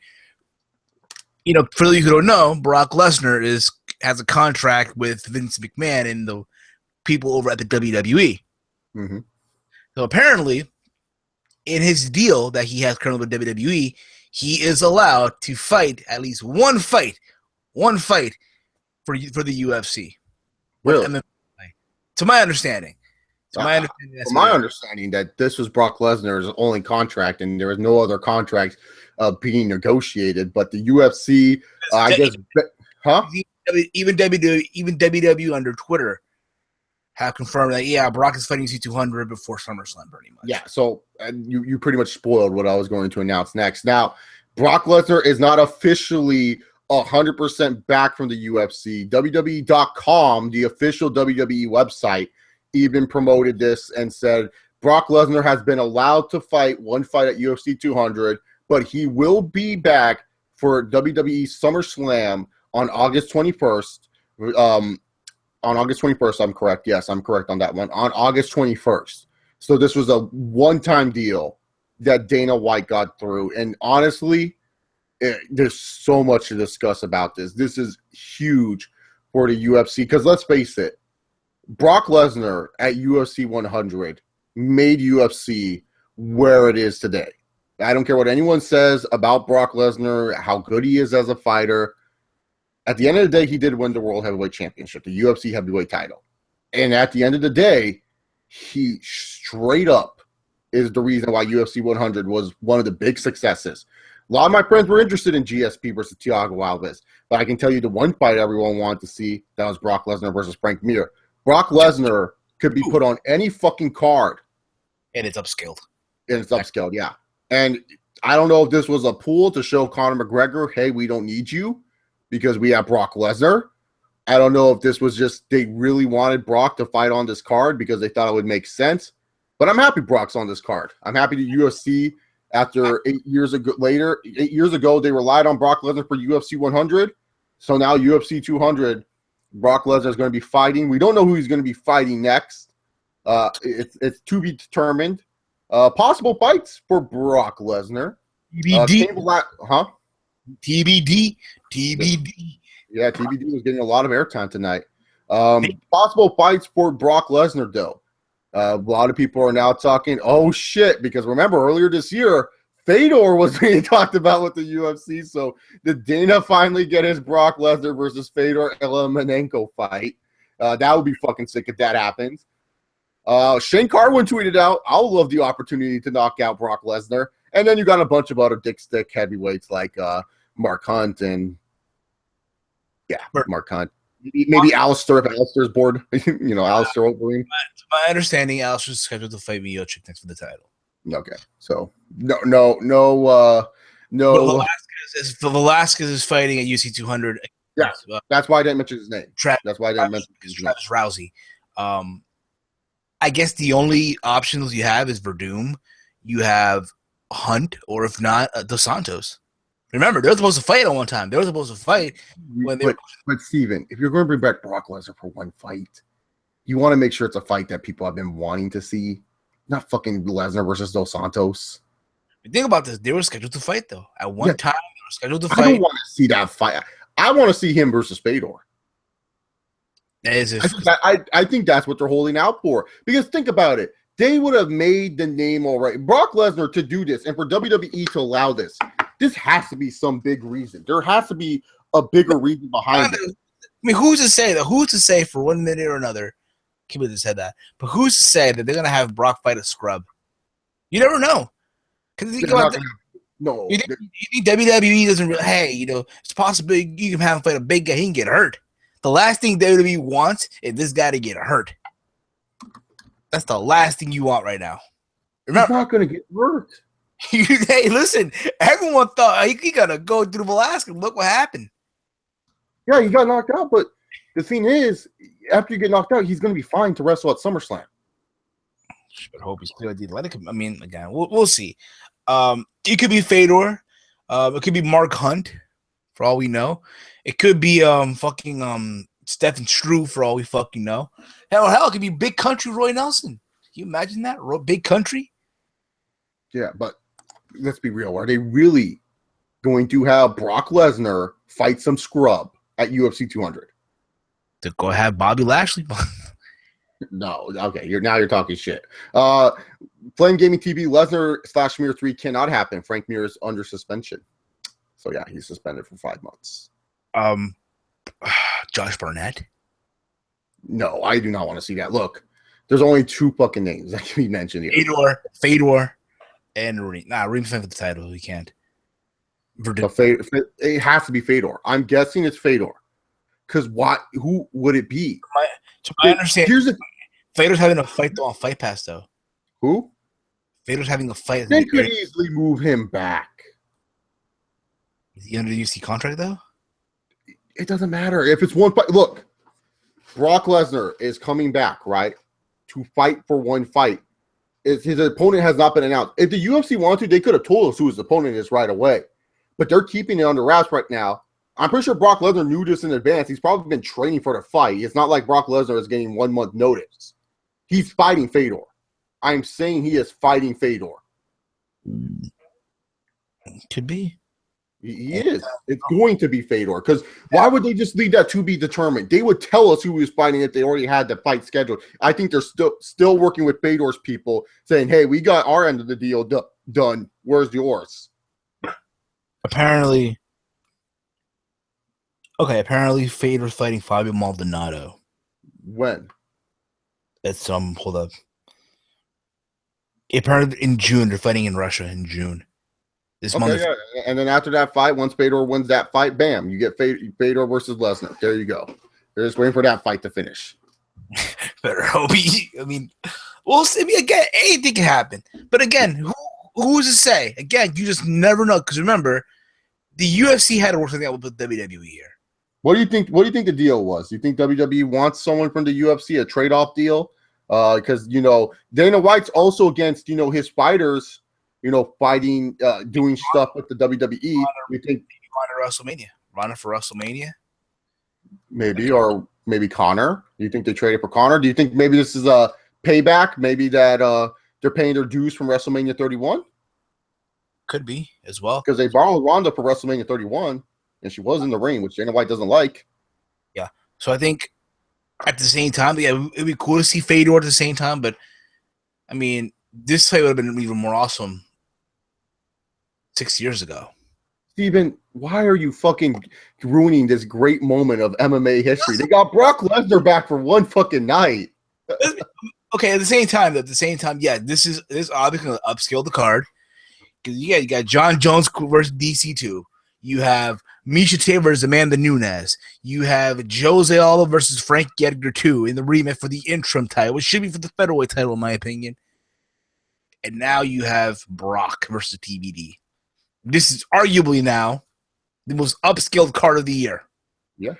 you know, for those who don't know, Brock Lesnar has a contract with Vince McMahon and the people over at the WWE. Mm-hmm. So apparently, in his deal that he has currently with WWE, he is allowed to fight at least one fight for the UFC. Really? To my understanding. From my understanding, that this was Brock Lesnar's only contract, and there was no other contract being negotiated. But the UFC, I guess, even WWE under Twitter have confirmed that Brock is fighting C200 before SummerSlam, pretty much. Yeah, so you pretty much spoiled what I was going to announce next. Now, Brock Lesnar is not officially 100% back from the UFC. WWE.com, the official WWE website, even promoted this and said Brock Lesnar has been allowed to fight one fight at UFC 200, but he will be back for WWE SummerSlam on August 21st. On August 21st, I'm correct. Yes, I'm correct on that one. On August 21st. So this was a one-time deal that Dana White got through. And honestly, there's so much to discuss about this. This is huge for the UFC because let's face it, Brock Lesnar at UFC 100 made UFC where it is today. I don't care what anyone says about Brock Lesnar, how good he is as a fighter. At the end of the day, he did win the World Heavyweight Championship, the UFC Heavyweight title. And at the end of the day, he straight up is the reason why UFC 100 was one of the big successes. A lot of my friends were interested in GSP versus Thiago Alves, but I can tell you the one fight everyone wanted to see, that was Brock Lesnar versus Frank Mir. Brock Lesnar could be put on any fucking card. And it's upscaled. Yeah. And I don't know if this was a pool to show Conor McGregor, hey, we don't need you because we have Brock Lesnar. I don't know if this was just they really wanted Brock to fight on this card because they thought it would make sense. But I'm happy Brock's on this card. I'm happy that UFC, after 8 years ago, they relied on Brock Lesnar for UFC 100. So now UFC 200, Brock Lesnar is going to be fighting. We don't know who he's going to be fighting next. It's to be determined. Possible fights for Brock Lesnar. TBD. TBD. Yeah, TBD was getting a lot of airtime tonight. Possible fights for Brock Lesnar, though. A lot of people are now talking, oh, shit, because remember, earlier this year, Fedor was being talked about with the UFC. So did Dana finally get his Brock Lesnar versus Fedor Emelianenko fight? That would be fucking sick if that happens. Shane Carwin tweeted out, "I'll love the opportunity to knock out Brock Lesnar." And then you got a bunch of other dick stick heavyweights like Mark Hunt and Mark Hunt. Maybe Alistair if Alistair's bored. Alistair Overeem. To my understanding, Alistair's scheduled to fight Miocic next for the title. Okay, so no. Velasquez is fighting at UC 200. Yeah, that's why I didn't mention his name. That's why I didn't mention his name. Travis Rousey. I guess the only options you have is Verdum. You have Hunt, or if not, Dos Santos. Remember, they were supposed to fight at one time. They were supposed to fight when they But Steven, if you're going to bring back Brock Lesnar for one fight, you want to make sure it's a fight that people have been wanting to see, not fucking Lesnar versus Dos Santos. Think about this. They were scheduled to fight, though. At one time, they were scheduled to fight. I don't want to see that fight. I want to see him versus Fedor. I think that's what they're holding out for. Because think about it. They would have made the name already. Brock Lesnar to do this and for WWE to allow this, this has to be some big reason. There has to be a bigger reason behind it. I mean, who's to say, though? Who's to say for 1 minute or another? Keep it said that. But who's to say that they're going to have Brock fight a scrub? You never know. Because you think WWE doesn't really, it's possible you can have him fight a big guy, he can get hurt. The last thing WWE wants is this guy to get hurt. That's the last thing you want right now. Remember, he's not going to get hurt. Hey, listen, everyone thought he got to go through Velasquez. Look what happened. Yeah, he got knocked out, but the thing is, after you get knocked out, he's going to be fine to wrestle at SummerSlam. Should hope he's clear athletic. I mean, again, we'll see. It could be Fedor. It could be Mark Hunt, for all we know. It could be Stephen Struve, for all we fucking know. Hell, it could be Big Country Roy Nelson. Can you imagine that? Big Country? Yeah, but let's be real. Are they really going to have Brock Lesnar fight some scrub at UFC 200? To go have Bobby Lashley? No. Okay, you're talking shit. Flame Gaming TV, Lesnar / Mir 3 cannot happen. Frank Mir is under suspension. So, yeah, he's suspended for 5 months. Josh Barnett? No, I do not want to see that. Look, there's only 2 fucking names that can be mentioned here. Fedor, and Reem. Reem's for the title. He can't. It has to be Fedor. I'm guessing it's Fedor. Because who would it be? To my understanding, Fedor's having a fight though on Fight Pass, though. Who? Fedor's having a fight. They could easily move him back. Is he under the UFC contract, though? It doesn't matter. If it's one fight. Look, Brock Lesnar is coming back, right? To fight for one fight. His opponent has not been announced. If the UFC wanted to, they could have told us who his opponent is right away. But they're keeping it under wraps right now. I'm pretty sure Brock Lesnar knew this in advance. He's probably been training for the fight. It's not like Brock Lesnar is getting 1 month notice. He's fighting Fedor. I'm saying he is fighting Fedor. Could be. He is. It's going to be Fedor. Because why would they just leave that to be determined? They would tell us who he was fighting if they already had the fight scheduled. I think they're still working with Fedor's people, saying, "Hey, we got our end of the deal done. Where's yours?" Apparently, Fedor's fighting Fabio Maldonado. When? It's hold up. Apparently in June. They're fighting in Russia in June. This month. Yeah. And then after that fight, once Fedor wins that fight, bam, you get Fedor versus Lesnar. There you go. They're just waiting for that fight to finish. Better hope we'll see. Again, anything can happen. But again, who's to say? Again, you just never know. Because remember, the UFC had to work something out with WWE here. What do you think? What do you think the deal was? Do you think WWE wants someone from the UFC, a trade-off deal? Because Dana White's also against his fighters, fighting, doing stuff with the WWE. You think Ronda for WrestleMania? Maybe, or maybe Connor. Do you think they traded for Connor? Do you think maybe this is a payback? Maybe that they're paying their dues from WrestleMania 31? Could be as well. Because they borrowed Ronda for WrestleMania 31, and she was in the ring, which Dana White doesn't like. Yeah. So I think at the same time, yeah, it'd be cool to see Fedor at the same time, but I mean, this fight would have been even more awesome 6 years ago. Steven, why are you fucking ruining this great moment of MMA history? They got Brock Lesnar back for one fucking night. Okay, at the same time, yeah, this obviously going to upscale the card. Because you got John Jones versus DC2. You have Misha Tate versus Amanda Nunes. You have Jose Aldo versus Frankie Edgar 2 in the rematch for the interim title, which should be for the featherweight title, in my opinion. And now you have Brock versus TBD. This is arguably now the most upscaled card of the year. Yeah.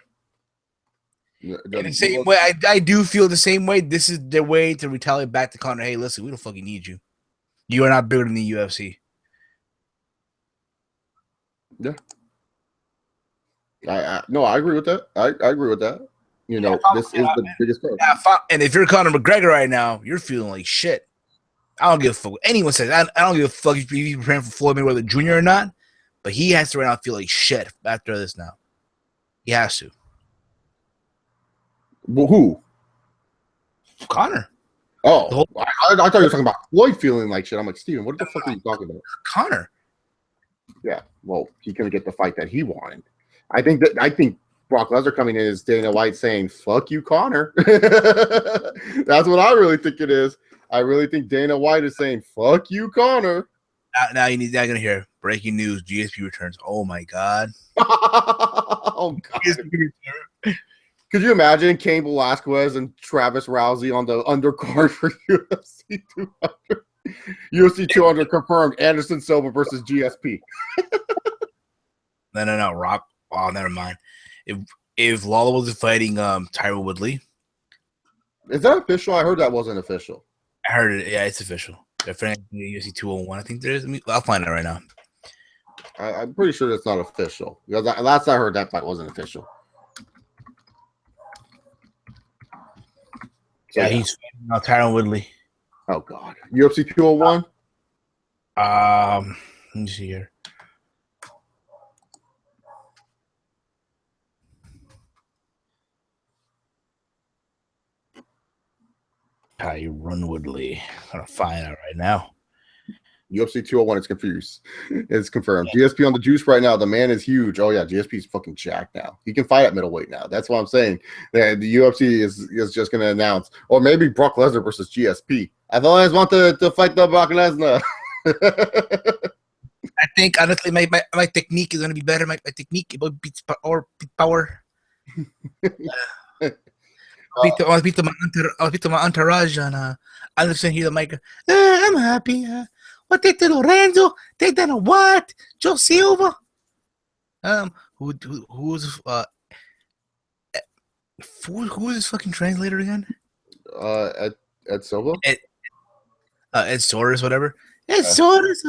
In the same way, I do feel the same way. This is their way to retaliate back to Conor. Hey, listen, we don't fucking need you. You are not bigger than the UFC. Yeah. I agree with that. I agree with that. You know, this is the biggest card. And if you're Conor McGregor right now, you're feeling like shit. I don't give a fuck what anyone says. I don't give a fuck if he's preparing for Floyd Mayweather Jr. or not, but he has to right now feel like shit after this now. He has to. Well, who? Conor. Oh, I thought you were talking about Floyd feeling like shit. I'm like, Steven, what the fuck are you talking about? Conor. Yeah, well, he couldn't get the fight that he wanted. I think Brock Lesnar coming in is Dana White saying, fuck you, Conor. That's what I really think it is. I really think Dana White is saying, fuck you, Conor. Now you're going to hear breaking news. GSP returns. Oh, my God. Oh, God. Could you imagine Cain Velasquez and Travis Rousey on the undercard for UFC 200? UFC 200 confirmed Anderson Silva versus GSP. No. Rock. Oh, never mind. If Lawler was fighting Tyron Woodley. Is that official? I heard that wasn't official. I heard it. Yeah, it's official. They're fighting UFC 201. I think there is. I'll find it right now. I'm pretty sure it's not official. Because last I heard, that fight wasn't official. So, yeah, he's fighting Tyron Woodley. Oh, God. UFC 201? Let me see here. Tyron Woodley. I'm going to find out right now. UFC 201 is confused. It's confirmed. Yeah. GSP on the juice right now. The man is huge. Oh, yeah. GSP is fucking jacked now. He can fight at middleweight now. That's what I'm saying. The UFC is just going to announce. Or maybe Brock Lesnar versus GSP. I've always wanted to fight the Brock Lesnar. I think, honestly, my technique is going to be better. My technique beats power. I'll beat my entourage and I listen here to Mike. I'm happy. What they did, Lorenzo? They did a what? Joe Silva? Who's his fucking translator again? Ed Silva? Ed Soares, whatever. Ed Soares.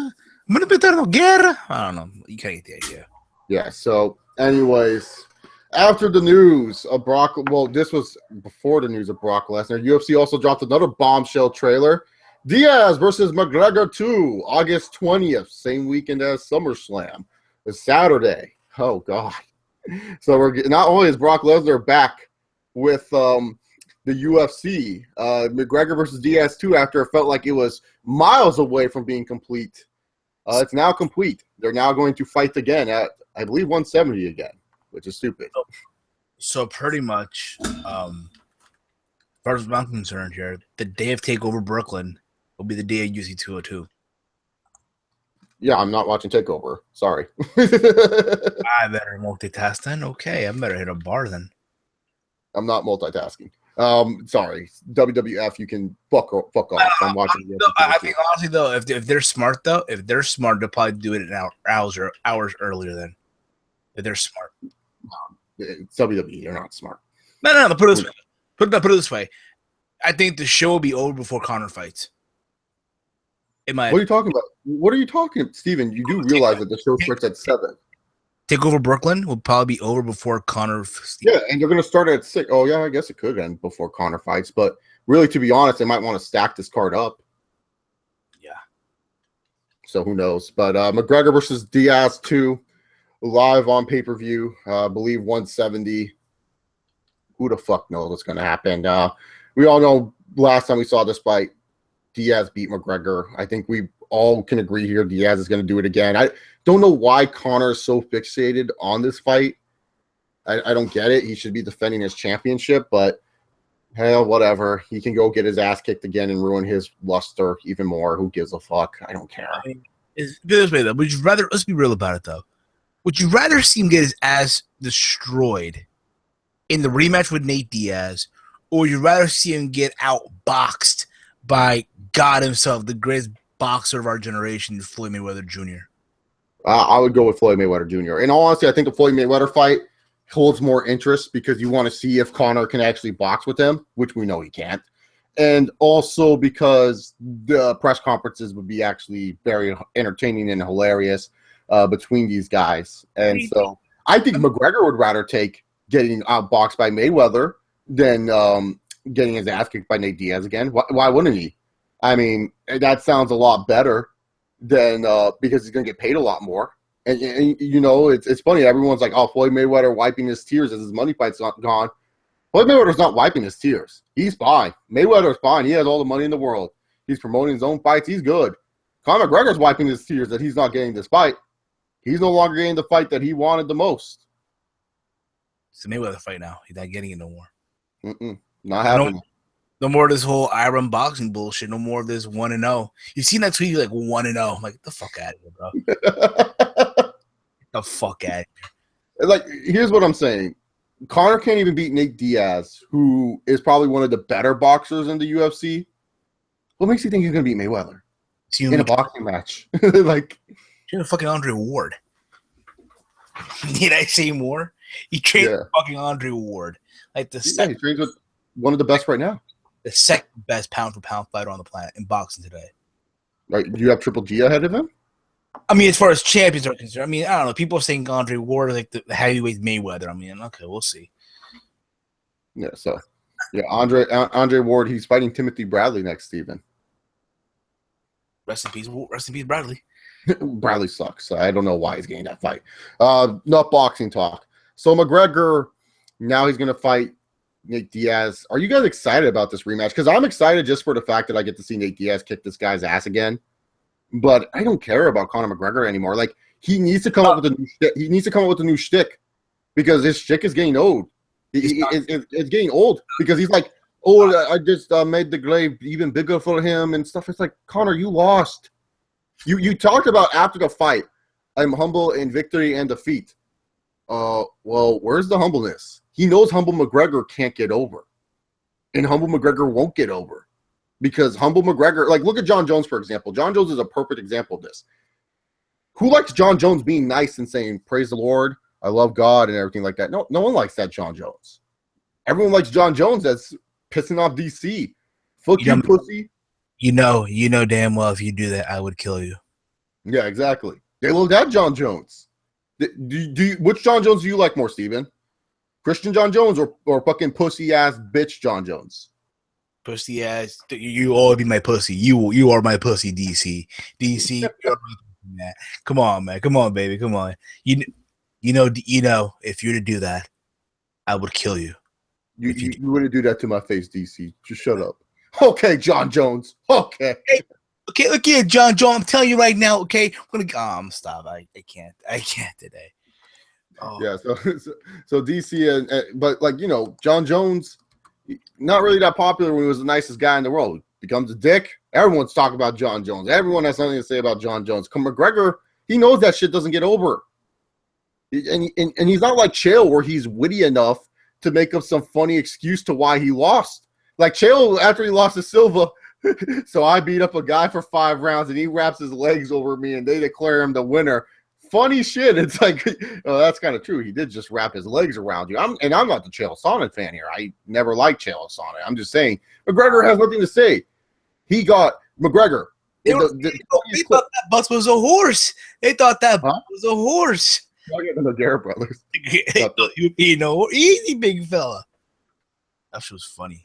Guerra. I don't know. You can't get the idea. Yeah. So, anyways, after the news of Brock, well, this was before the news of Brock Lesnar. UFC also dropped another bombshell trailer. Diaz versus McGregor 2, August 20th, same weekend as SummerSlam. It's Saturday. Oh, God. So we're not only is Brock Lesnar back with the UFC, McGregor versus Diaz 2, after it felt like it was miles away from being complete. It's now complete. They're now going to fight again at, I believe, 170 again, which is stupid. So pretty much, as far as I'm concerned here, the day of TakeOver Brooklyn will be the day of UFC 202. Yeah, I'm not watching TakeOver. Sorry. I better multitask then. Okay, I better hit a bar then. I'm not multitasking. Sorry. WWF, you can fuck off. I'm watching. I think honestly though, if they're smart, they'll probably do it an hours earlier then. If they're smart. It's WWE, they're not smart. No. Put it this way. I think the show will be over before Conor fights. What are you talking about? What are you talking about? Steven, you do realize that the show starts at 7. TakeOver Brooklyn will probably be over before Conor. Yeah, and they're going to start at 6. Oh, yeah, I guess it could end before Conor fights. But really, to be honest, they might want to stack this card up. Yeah. So who knows? But McGregor versus Diaz 2, live on pay-per-view. I believe 170. Who the fuck knows what's going to happen? We all know last time we saw this fight, Diaz beat McGregor. I think we all can agree here Diaz is going to do it again. I don't know why Conor is so fixated on this fight. I don't get it. He should be defending his championship, but hell, whatever. He can go get his ass kicked again and ruin his luster even more. Who gives a fuck? I don't care. I mean, this way though, would you rather? Let's be real about it though. Would you rather see him get his ass destroyed in the rematch with Nate Diaz, or would you rather see him get outboxed by God himself, the greatest boxer of our generation, Floyd Mayweather Jr.? I would go with Floyd Mayweather Jr. In all honesty, I think the Floyd Mayweather fight holds more interest because you want to see if Conor can actually box with him, which we know he can't. And also because the press conferences would be actually very entertaining and hilarious between these guys. And so I think McGregor would rather take getting outboxed by Mayweather than getting his ass kicked by Nate Diaz again. Why wouldn't he? I mean, that sounds a lot better than because he's going to get paid a lot more. And you know, it's funny. Everyone's like, oh, Floyd Mayweather wiping his tears as his money fight's not gone. Floyd Mayweather's not wiping his tears. He's fine. Mayweather's fine. He has all the money in the world. He's promoting his own fights. He's good. Conor McGregor's wiping his tears that he's not getting this fight. He's no longer getting the fight that he wanted the most. It's the Mayweather fight now. He's not getting it no more. Not happening. No more of this whole Iron boxing bullshit. No more of this 1-0. You've seen that tweet, like 1-0. I'm like, get the fuck out of here, bro. Get the fuck out of here. Like, here's what I'm saying. Conor can't even beat Nate Diaz, who is probably one of the better boxers in the UFC. What makes you think he's going to beat Mayweather in a boxing match? Like, you're a fucking Andre Ward. Need I say more? He trained with fucking Andre Ward. Like he trains with one of the best right now. The second best pound for pound fighter on the planet in boxing today. Right? Do you have Triple G ahead of him? I mean, as far as champions are concerned, I mean, I don't know. People are saying Andre Ward is like the heavyweight Mayweather. I mean, okay, we'll see. Yeah, so Andre Ward, he's fighting Timothy Bradley next, Steven. Rest in peace, Bradley. Bradley sucks. I don't know why he's getting that fight. Not boxing talk. So McGregor, now he's going to fight Nate Diaz. Are you guys excited about this rematch? Because I'm excited just for the fact that I get to see Nate Diaz kick this guy's ass again. But I don't care about Conor McGregor anymore. Like, he needs to come up with a new shtick. He needs to come up with a new shtick because his shtick is getting old. It's getting old because he's like, oh, I just made the grave even bigger for him and stuff. It's like, Conor, you lost. You talked about after the fight, I'm humble in victory and defeat. Well, where's the humbleness? He knows humble McGregor can't get over. And humble McGregor won't get over. Because humble McGregor, like, look at John Jones, for example. John Jones is a perfect example of this. Who likes John Jones being nice and saying, praise the Lord, I love God, and everything like that? No one likes that John Jones. Everyone likes John Jones that's pissing off DC. Fuck you, pussy. You know damn well if you do that, I would kill you. Yeah, exactly. They love that John Jones. Which John Jones do you like more, Steven? Christian John Jones or fucking pussy-ass bitch John Jones? Pussy ass, you all be my pussy. You are my pussy, DC. DC, come on, man. Come on, baby. Come on. You know. If you were to do that, I would kill you. You wouldn't do that to my face, DC. Just shut up. Okay, John Jones. Okay. Okay, look here, John Jones. I'm telling you right now. Okay, stop. I can't today. Oh. Yeah. So DC but like John Jones. Not really that popular when he was the nicest guy in the world. Becomes a dick. Everyone's talking about John Jones. Everyone has something to say about John Jones. McGregor, he knows that shit doesn't get over. And he's not like Chael where he's witty enough to make up some funny excuse to why he lost. Like Chael, after he lost to Silva, so I beat up a guy for 5 rounds and he wraps his legs over me and they declare him the winner. Funny shit. It's like, oh, that's kind of true. He did just wrap his legs around you. I'm not the Chael Sonnen fan here. I never liked Chael Sonnen. I'm just saying McGregor has nothing to say. He got McGregor. They thought that bus was a horse. They thought that bus was a horse. I'll get the Garrett brothers. Easy, big fella. That shit was funny.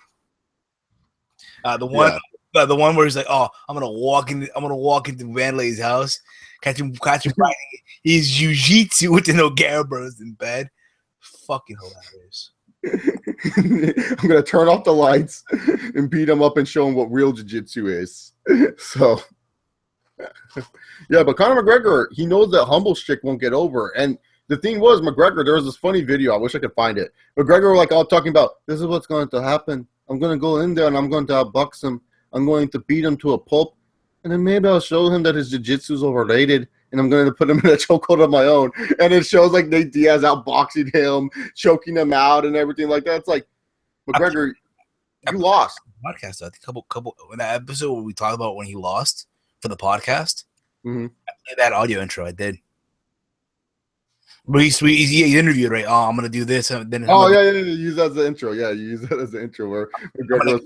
The one where he's like, "Oh, I'm gonna walk into Vanley's house, catch him fighting. He's jiu-jitsu with the Nogueira brothers in bed. Fucking hilarious." I'm gonna turn off the lights and beat him up and show him what real jiu-jitsu is. So, Yeah, but Conor McGregor, he knows that humble shit won't get over. And the thing was, McGregor, there was this funny video. I wish I could find it. McGregor, like, all talking about, this is what's going to happen. I'm going to go in there and I'm going to outbox him. I'm going to beat him to a pulp. And then maybe I'll show him that his jiu-jitsu is overrated. And I'm going to put him in a chokehold of my own. And it shows, like, Nate Diaz outboxing him, choking him out and everything like that. It's like, McGregor, you lost. Podcast, I think couple in that episode where we talked about when he lost for the podcast. Mm-hmm. I played that audio intro. I did. But he interviewed, right? Oh, I'm gonna do this. And then use that as the intro. Yeah, you use that as the intro where McGregor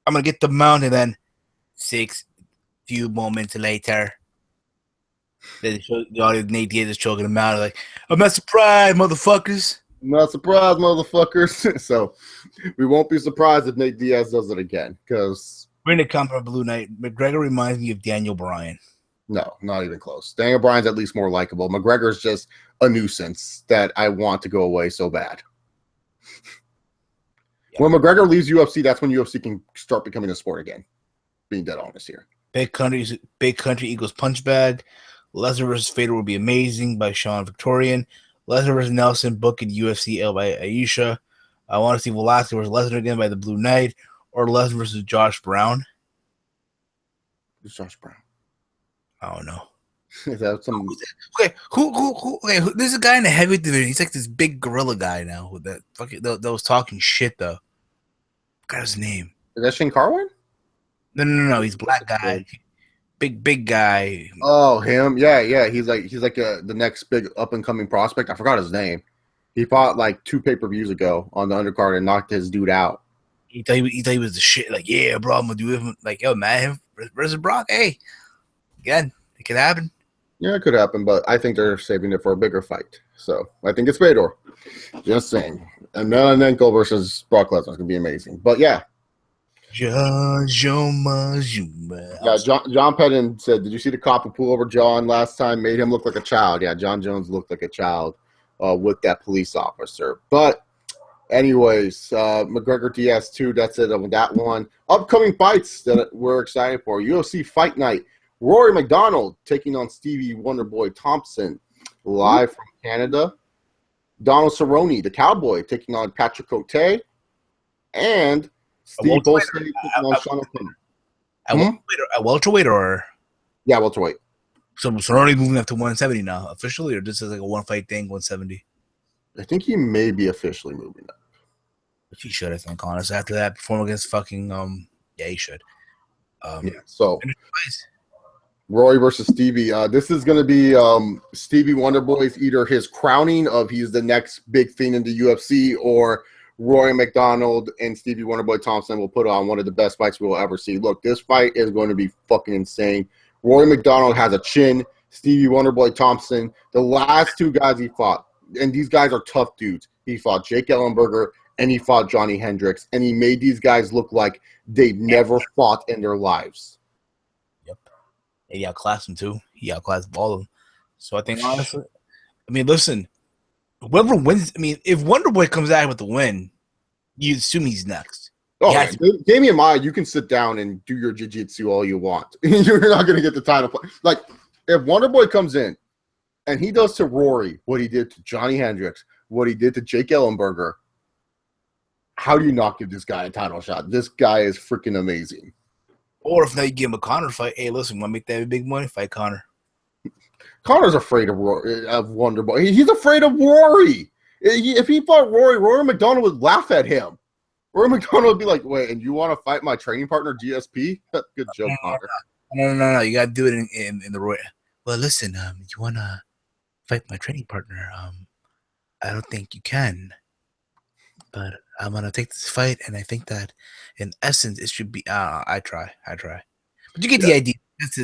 I'm gonna get the mount, and then 6 few moments later, the audio Nate Diaz is choking him out. Like, I'm not surprised, motherfuckers. Not surprised, motherfuckers. So we won't be surprised if Nate Diaz does it again. Because we're in the camp of Blue Knight. McGregor reminds me of Daniel Bryan. No, not even close. Daniel Bryan's at least more likable. McGregor's just a nuisance that I want to go away so bad. Yeah. When McGregor leaves UFC, that's when UFC can start becoming a sport again. Being dead honest here. Big country equals punch bag. Lesnar versus Faber would be amazing by Sean Victorian. Lesnar versus Nelson, book in UFC L by Aisha. I want to see Velasquez versus Lesnar again by the Blue Knight, or Lesnar versus Josh Brown. Who's Josh Brown? I don't know. Is that some... Okay, who? Okay, there's a guy in the heavyweight division. He's like this big gorilla guy now with that fucking that was talking shit though. Got his name. Is that Shane Carwin? No. He's a black guy. Big guy. Oh, him. Yeah. He's like the next big up and coming prospect. I forgot his name. He fought like 2 pay-per-views ago on the undercard and knocked his dude out. He thought he was the shit. Like, yeah, bro, I'm gonna do it. Like, yo, man, him versus Brock. Hey, again, it could happen. Yeah, it could happen, but I think they're saving it for a bigger fight. So I think it's Fedor. Just saying. And Emelianenko versus Brock Lesnar is gonna be amazing. But yeah. Yeah, John Pettin said, did you see the cop who pulled over John last time? Made him look like a child. Yeah, John Jones looked like a child with that police officer. But anyways, McGregor Diaz 2, that's it on that one. Upcoming fights that we're excited for. UFC Fight Night. Rory McDonald taking on Stevie Wonderboy Thompson live from Canada. Donald Cerrone, the Cowboy, taking on Patrick Cote. And Steve Bolstad taking on Sean O'Connor. At welterweight or? Yeah, welterweight. So Cerrone moving up to 170 now, officially, or just as like a one-fight thing, 170? I think he may be officially moving up. He should, I think, honestly. After that performance against fucking, yeah, he should. So Roy versus Stevie. This is going to be Stevie Wonderboy's either his crowning of he's the next big thing in the UFC, or Roy McDonald and Stevie Wonderboy Thompson will put on one of the best fights we will ever see. Look, this fight is going to be fucking insane. Roy McDonald has a chin. Stevie Wonderboy Thompson, the last 2 guys he fought, and these guys are tough dudes. He fought Jake Ellenberger and he fought Johnny Hendricks, and he made these guys look like they've never fought in their lives. Yep. And he outclassed them too. He outclassed all of them. So I think, honestly, I mean, listen, whoever wins, I mean, if Wonderboy comes out with the win, you assume he's next. Oh, man. Damian Maia, you can sit down and do your jiu-jitsu all you want. You're not going to get the title. Like, if Wonderboy comes in and he does to Rory what he did to Johnny Hendricks, what he did to Jake Ellenberger, how do you not give this guy a title shot? This guy is freaking amazing. Or if now you give him a Conor fight, hey, listen, want to make that a big money fight, Conor? Connor's afraid of Wonderboy. He's afraid of Rory. If he fought Rory McDonald would laugh at him. Rory McDonald would be like, wait, and you want to fight my training partner, GSP? Good joke, Connor. No. You got to do it in the Roy. Well, listen, you want to fight my training partner? I don't think you can. But I'm going to take this fight, and I think that, in essence, it should be I try. But you get the idea.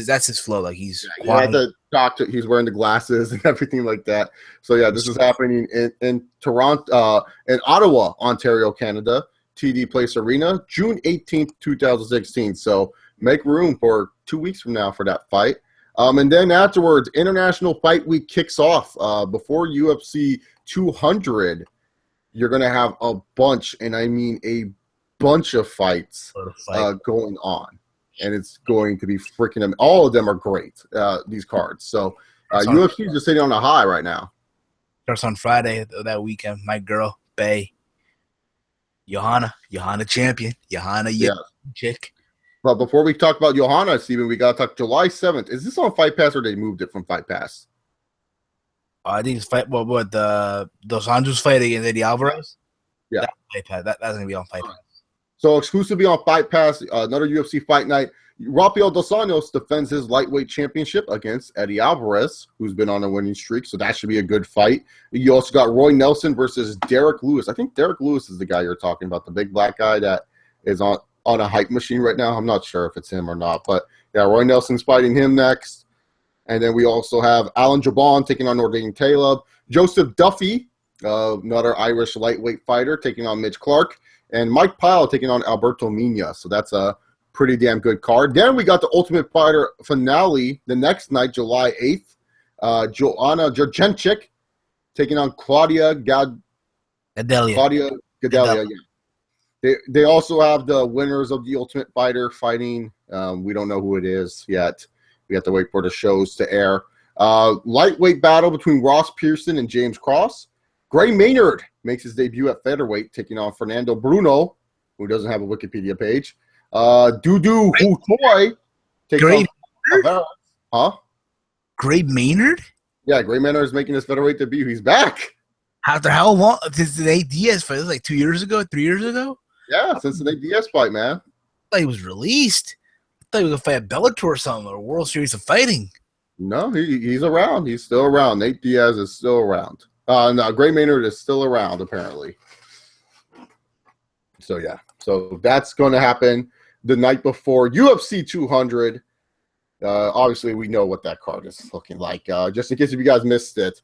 That's his flow. Like, he's the doctor. He's wearing the glasses and everything like that. So, yeah, this is happening in Toronto, in Ottawa, Ontario, Canada. TD Place Arena, June 18th, 2016. So make room for 2 weeks from now for that fight. And then afterwards, International Fight Week kicks off. Before UFC 200, you're going to have a bunch, and I mean a bunch of fights going on. and it's going to be freaking. All of them are great. These cards. So UFC is just sitting on a high right now. Starts on Friday of that weekend. My girl, Bay. Johanna champion. Johanna, chick. But before we talk about Johanna, Steven, we got to talk July 7th. Is this on Fight Pass or they moved it from Fight Pass? I think it's fight. What the Dos Anjos fight against Eddie Alvarez? Yeah. That's going to be on Fight Pass. So exclusively on Fight Pass, another UFC fight night. Rafael Dos Anjos defends his lightweight championship against Eddie Alvarez, who's been on a winning streak. So that should be a good fight. You also got Roy Nelson versus Derek Lewis. I think Derek Lewis is the guy you're talking about, the big black guy that is on a hype machine right now. I'm not sure if it's him or not. But, yeah, Roy Nelson's fighting him next. And then we also have Alan Jabon taking on Nordine Taleb. Joseph Duffy, another Irish lightweight fighter, taking on Mitch Clark. And Mike Pyle taking on Alberto Mina. So that's a pretty damn good card. Then we got the Ultimate Fighter finale the next night, July 8th. Joanna Jurjenchik taking on Claudia Gadelia. Yeah. They also have the winners of the Ultimate Fighter fighting. We don't know who it is yet. We have to wait for the shows to air. Lightweight battle between Ross Pearson and James Cross. Gray Maynard makes his debut at featherweight, taking on Fernando Bruno, who doesn't have a Wikipedia page. Dudu Hutoy taking on Huh? Gray Maynard? Yeah, Gray Maynard is making his featherweight debut. He's back. After how long? Since the Nate Diaz fight? Like 2 years ago? 3 years ago? Yeah, since the Nate Diaz fight, man. I thought he was released. I thought he was going to fight at Bellator or something, or World Series of Fighting. No, he's around. He's still around. Nate Diaz is still around. No, Gray Maynard is still around, apparently. So, yeah. So, that's going to happen the night before UFC 200. Obviously, we know what that card is looking like. Just in case if you guys missed it,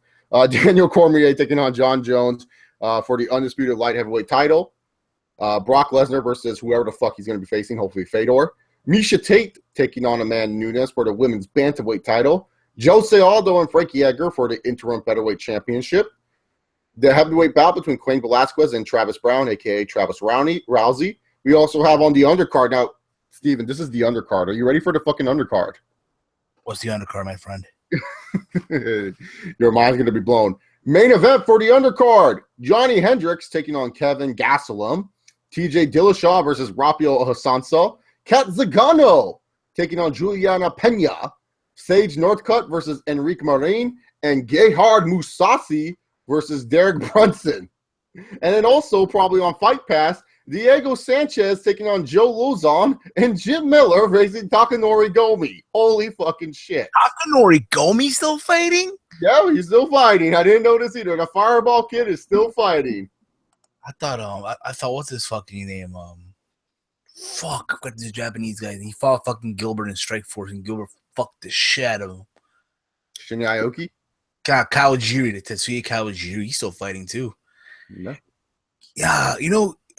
Daniel Cormier taking on John Jones for the undisputed light heavyweight title. Brock Lesnar versus whoever the fuck he's going to be facing, hopefully Fedor. Misha Tate taking on Amanda Nunes for the women's bantamweight title. Jose Aldo and Frankie Edgar for the interim featherweight championship. The heavyweight bout between Cain Velasquez and Travis Brown, a.k.a. Travis Rousey. We also have on the undercard. Now, Steven, this is the undercard. Are you ready for the fucking undercard? What's the undercard, my friend? Your mind's going to be blown. Main event for the undercard. Johnny Hendricks taking on Kevin Gastelum. TJ Dillashaw versus Rafael Hasansa. Kat Zagano taking on Juliana Pena. Sage Northcutt versus Enrique Marin. And Gerhard Mousasi versus Derek Brunson. And then also probably on Fight Pass, Diego Sanchez taking on Joe Lozon and Jim Miller facing Takanori Gomi. Holy fucking shit. Takanori Gomi still fighting? Yeah, he's still fighting. I didn't notice either. The Fireball Kid is still fighting. I thought what's his fucking name? What's the Japanese guy? He fought fucking Gilbert in Strikeforce, and Gilbert fucked the shit out of him. Shinya Aoki? Kawajiri, the Tetsuya Kawajiri, he's still fighting too. No. Yeah,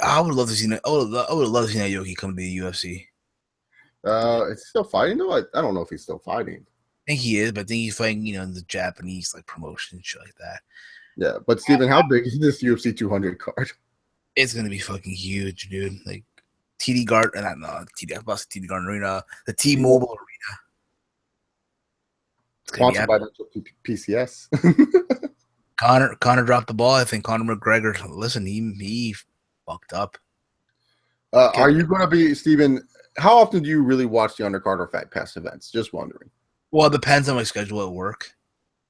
I would love to see that. I would love to see Aoki come to the UFC. Is he still fighting though? I don't know if he's still fighting. I think he is, but I think he's fighting, in the Japanese promotion and shit like that. Yeah, but Steven, how big is this UFC 200 card? It's gonna be fucking huge, dude. Like TD Garden, TD Garden Arena, the T-Mobile Arena. Sponsored by PCS. Connor dropped the ball. I think Conor McGregor. Listen, he fucked up. Are you going to be, Steven, how often do you really watch the undercard or Fight Pass events? Just wondering. Well, it depends on my schedule at work.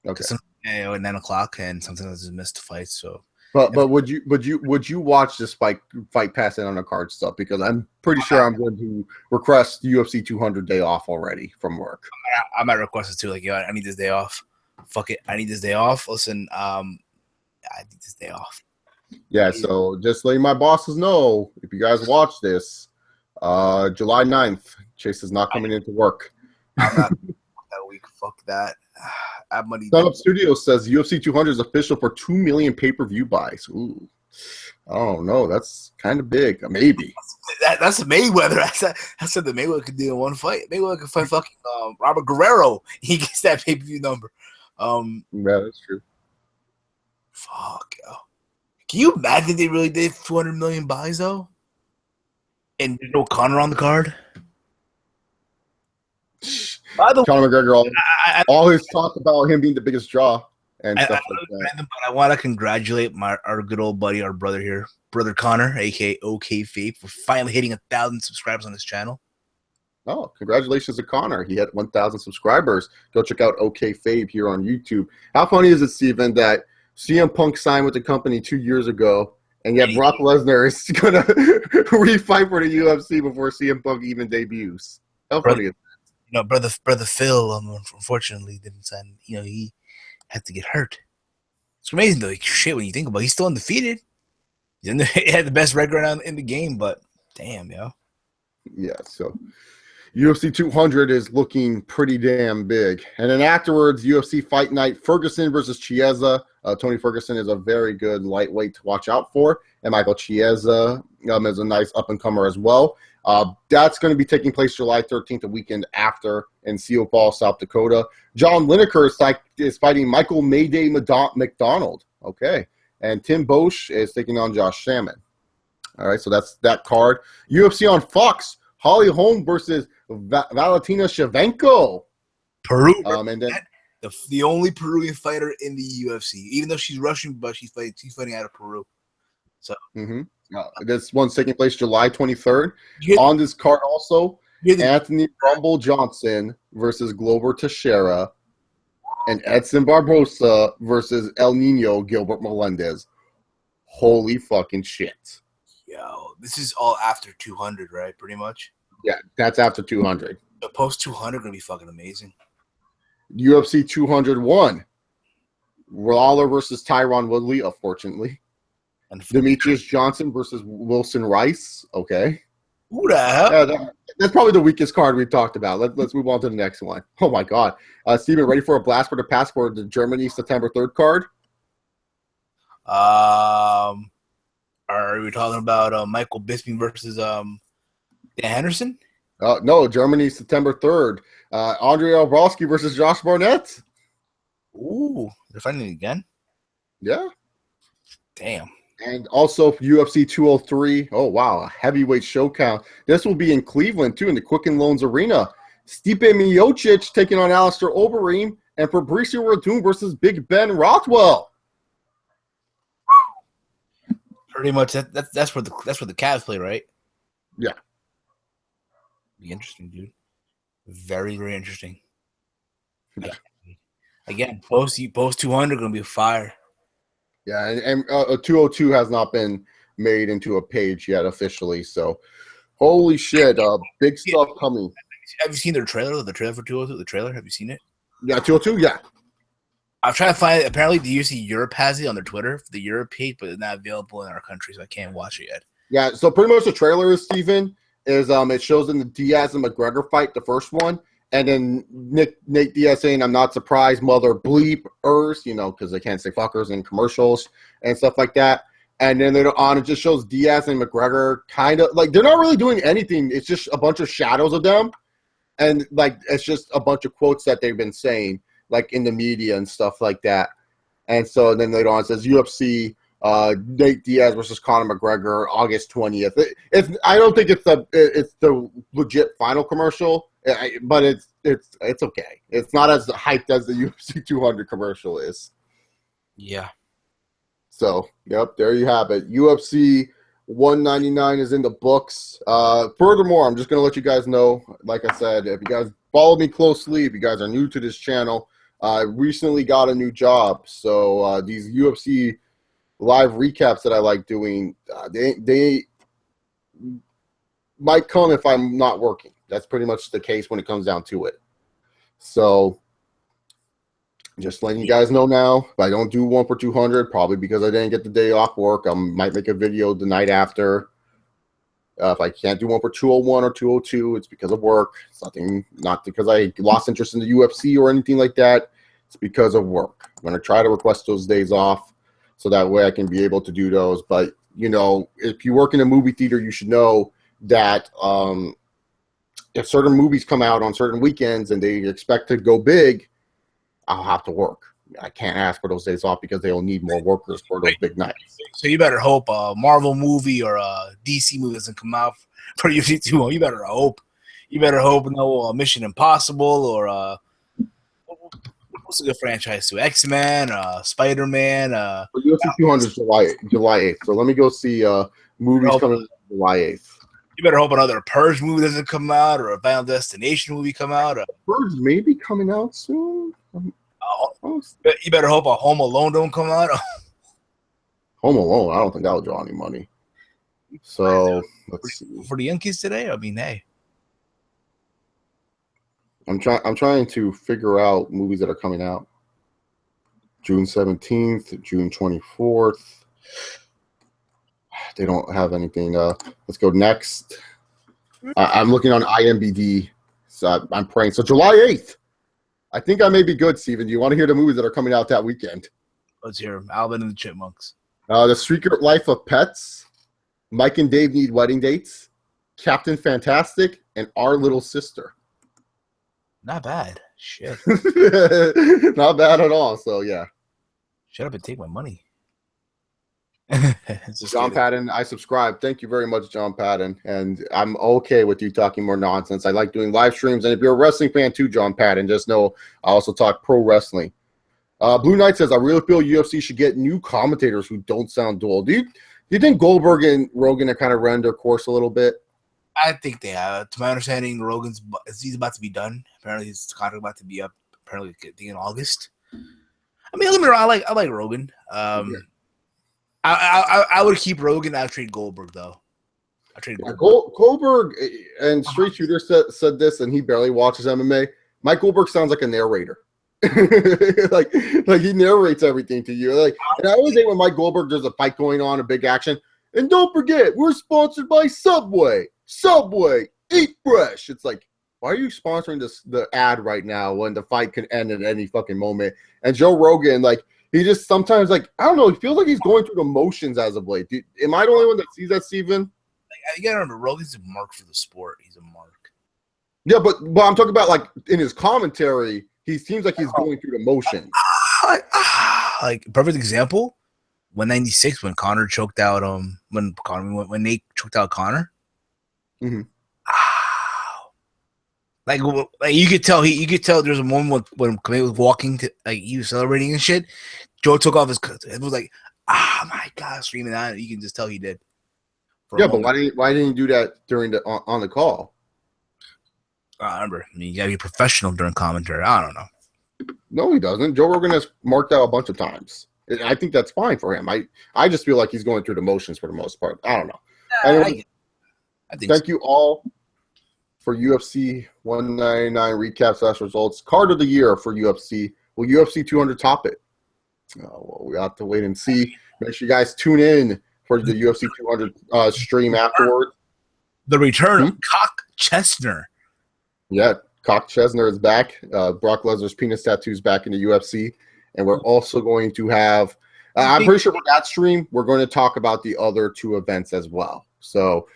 Okay. At 9 o'clock, and sometimes I just missed fights. So, but would you watch this Fight Pass and undercard stuff? Because I'm pretty sure I'm going to request UFC 200 day off already from work. I might request it too. I need this day off. Fuck it, I need this day off. Listen, I need this day off. Yeah, so just letting my bosses know, if you guys watch this, July 9th, Chase is not coming into work. I'm not that week. Fuck that. Sunup Studios says UFC 200 is official for 2 million pay-per-view buys. Ooh. Oh, no, that's kind of big. Maybe. That's Mayweather. I said the Mayweather could do in one fight. Mayweather could fight fucking Robert Guerrero. He gets that pay-per-view number. Yeah, that's true. Fuck, yo. Can you imagine they really did 200 million buys, though? And there's no Conor on the card? By the way, Conor McGregor, I, all his talk about him being the biggest draw and stuff like that. but I want to congratulate our good old buddy, our brother here, brother Connor, aka OK Fabe, for finally hitting 1,000 subscribers on his channel. Oh, congratulations to Connor. He had 1,000 subscribers. Go check out OK Fabe here on YouTube. How funny is it, Steven, that CM Punk signed with the company 2 years ago, and yet Brock Lesnar is going to refight for the UFC before CM Punk even debuts? How funny is that? You know, brother Phil, unfortunately, didn't sign. You know, he had to get hurt. It's amazing, though. Like, shit, when you think about it, he's still undefeated. He had the best record in the game, but damn, yo. Yeah, so UFC 200 is looking pretty damn big. And then afterwards, UFC Fight Night, Ferguson versus Chiesa. Tony Ferguson is a very good lightweight to watch out for. And Michael Chiesa is a nice up-and-comer as well. That's going to be taking place July 13th, the weekend after, in Sioux Falls, South Dakota. John Lineker is fighting Michael Mayday McDonald. Okay. And Tim Bosch is taking on Josh Salmon. All right, so that's that card. UFC on Fox, Holly Holm versus Valentina Shevchenko. Peru. And then the only Peruvian fighter in the UFC, even though she's Russian, but she's fighting out of Peru. So this one's taking place July 23rd. On this card also, Anthony Rumble Johnson versus Glover Teixeira, and Edson Barbosa versus El Nino Gilbert Melendez. Holy fucking shit. Yo, this is all after 200, right? Pretty much. Yeah, that's after 200. The post 200 gonna be fucking amazing. UFC 201. Lawler versus Tyron Woodley, unfortunately. And Demetrius Johnson versus Wilson Rice. Okay. Who the hell? That's probably the weakest card we've talked about. Let's move on to the next one. Oh my God. Steven, ready for a blast for the past for the Germany September 3rd card? Are we talking about Michael Bisping versus Dan Henderson? No, Germany September 3rd. Andrei Arlovski versus Josh Barnett. Ooh, they're fighting again? Yeah. Damn. And also UFC 203. Oh, wow. A heavyweight show count. This will be in Cleveland, too, in the Quicken Loans Arena. Stipe Miocic taking on Alistair Overeem, and Fabricio Werdum versus Big Ben Rothwell. Pretty much that's where the Cavs play, right? Yeah. Be interesting, dude. Very, very interesting. Yeah. Again, post 200 gonna be fire. Yeah, and 202 has not been made into a page yet officially. So, holy shit, big stuff coming. Have you seen their trailer? The trailer for 202. The trailer. Have you seen it? Yeah, 202. Yeah. I'm trying to find it. Apparently, the UFC Europe has it on their Twitter, the Europe page, but it's not available in our country, so I can't watch it yet. Yeah, so pretty much the trailer is, Steven, is it shows in the Diaz and McGregor fight, the first one, and then Nate Diaz saying, "I'm not surprised, mother bleepers," because they can't say fuckers in commercials and stuff like that. And then later on, it just shows Diaz and McGregor kind of like they're not really doing anything. It's just a bunch of shadows of them, and like it's just a bunch of quotes that they've been saying, like in the media and stuff like that. And so then later on, it says UFC. Nate Diaz versus Conor McGregor, August 20th. I don't think it's the legit final commercial, but it's okay. It's not as hyped as the UFC 200 commercial is. Yeah. So, yep, there you have it. UFC 199 is in the books. Furthermore, I'm just going to let you guys know, like I said, if you guys follow me closely, if you guys are new to this channel, I recently got a new job. So these UFC live recaps that I like doing, they might come if I'm not working. That's pretty much the case when it comes down to it. So just letting you guys know now, if I don't do one for 200, probably because I didn't get the day off work, I might make a video the night after. If I can't do one for 201 or 202, it's because of work. It's not because I lost interest in the UFC or anything like that. It's because of work. I'm going to try to request those days off, so that way I can be able to do those. But, if you work in a movie theater, you should know that if certain movies come out on certain weekends and they expect to go big, I'll have to work. I can't ask for those days off because they'll need more workers for those big nights. So you better hope a Marvel movie or a DC movie doesn't come out for UFC 2. You better hope. You better hope no Mission Impossible or what's a good franchise to X-Men, Spider-Man. UFC 200 is July 8th. So let me go see movies coming out July 8th. You better hope another Purge movie doesn't come out or a Final Destination movie come out. Purge may be coming out soon. You better hope a Home Alone don't come out. Home Alone, I don't think that'll draw any money. So let's see. For the young kids today, I mean, hey. I'm trying to figure out movies that are coming out. June 17th, June 24th. They don't have anything. Let's go next. I'm looking on IMDb. So I'm praying. So July 8th. I think I may be good, Steven. Do you want to hear the movies that are coming out that weekend? Let's hear them. Alvin and the Chipmunks. The Secret Life of Pets. Mike and Dave Need Wedding Dates. Captain Fantastic. And Our Little Sister. Not bad. Shit. Not bad at all. So, yeah. Shut up and take my money. John Patton, I subscribe. Thank you very much, John Patton. And I'm okay with you talking more nonsense. I like doing live streams. And if you're a wrestling fan too, John Patton, just know I also talk pro wrestling. Blue Knight says, I really feel UFC should get new commentators who don't sound dull. Do you think Goldberg and Rogan have kind of run their course a little bit? I think they have. To my understanding, he's about to be done. Apparently, his contract about to be up. Apparently, in August. I mean, let me. I like Rogan. I would keep Rogan. I'd trade Goldberg though. I trade Goldberg and Street Shooter said this, and he barely watches MMA. Mike Goldberg sounds like a narrator. like he narrates everything to you. And I always hate when Mike Goldberg does a fight going on, a big action. And don't forget, we're sponsored by Subway. Subway, eat fresh. It's like, why are you sponsoring the ad right now when the fight can end at any fucking moment? And Joe Rogan, he just sometimes, I don't know, he feels like he's going through the motions as of late. Am I the only one that sees that, Steven? You gotta remember, Rogan's a mark for the sport. He's a mark. Yeah, but I'm talking about, in his commentary, he seems like he's going through the motions. Perfect example, 196 when Connor choked out when Nate choked out Connor. Mm-hmm. You could tell there's a moment when Kamei was walking to he was celebrating and shit. Joe took off it was like, my God, screaming out. You can just tell he did. Yeah, but why didn't you do that during on the call? I remember. I mean, you gotta be professional during commentary. I don't know. No, he doesn't. Joe Rogan has marked out a bunch of times. I think that's fine for him. I just feel like he's going through the motions for the most part. I don't know. Anyway, I think thank you all for UFC 199 recaps / results. Card of the year for UFC. Will UFC 200 top it? Well, we have to wait and see. Make sure you guys tune in for the UFC 200 stream afterward. The return of Cock Chestnut. Yeah, Cock Chestnut is back. Brock Lesnar's penis tattoo is back in the UFC. And we're also going to have, I'm pretty sure for that stream, we're going to talk about the other two events as well. So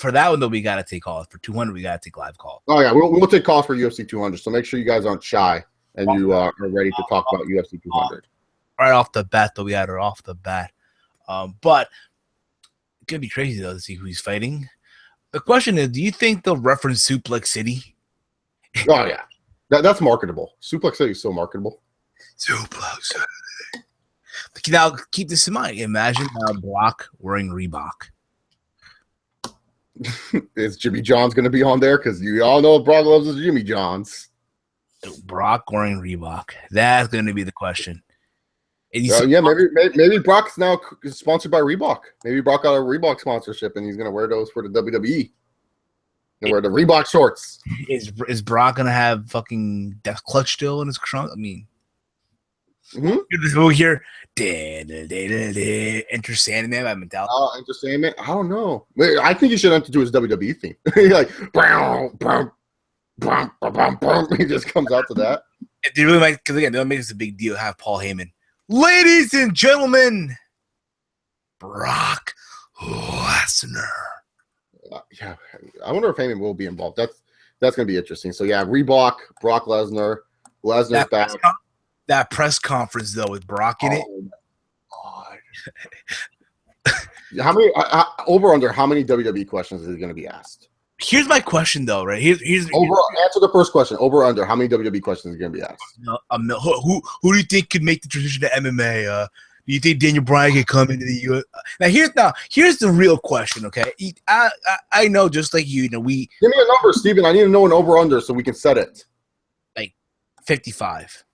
for that one, though, we got to take calls. For 200, we got to take live calls. Oh, yeah, we'll take calls for UFC 200. So make sure you guys aren't shy and you are ready to talk about UFC 200. Right off the bat, though, we had it off the bat. But it's going to be crazy, though, to see who he's fighting. The question is, do you think they'll reference Suplex City? Oh, yeah. That's marketable. Suplex City is so marketable. Suplex City. Now, keep this in mind. Imagine Brock wearing Reebok. Is Jimmy John's going to be on there? Because you all know Brock loves his Jimmy John's. Brock wearing Reebok. That's going to be the question. Yeah, maybe Brock's now sponsored by Reebok. Maybe Brock got a Reebok sponsorship, and he's going to wear those for the WWE. And wear the Reebok shorts. Is Brock going to have fucking Death Clutch still in his trunk? I mean, we'll hear Enter Sandman by Metallica. Oh, Enter Sandman? I don't know. I think he should enter to his WWE theme. Like, he just comes out to that. They really might, because again, they'll make this a big deal. Have Paul Heyman. Ladies and gentlemen, Brock Lesnar. Yeah, I wonder if Heyman will be involved. That's going to be interesting. So, yeah, Reebok, Brock Lesnar. Lesnar's back. That press conference, though, with Brock in it. God. How many over under? How many WWE questions is he going to be asked? Here's my question, though, right? Here's answer the first question. Over or under? How many WWE questions are going to be asked? Who do you think could make the transition to MMA? Do you think Daniel Bryan could come into the U.S.? Here's the real question, okay? I know, just like you know, we give me a number, Steven. I need to know an over under so we can set it. Like 55.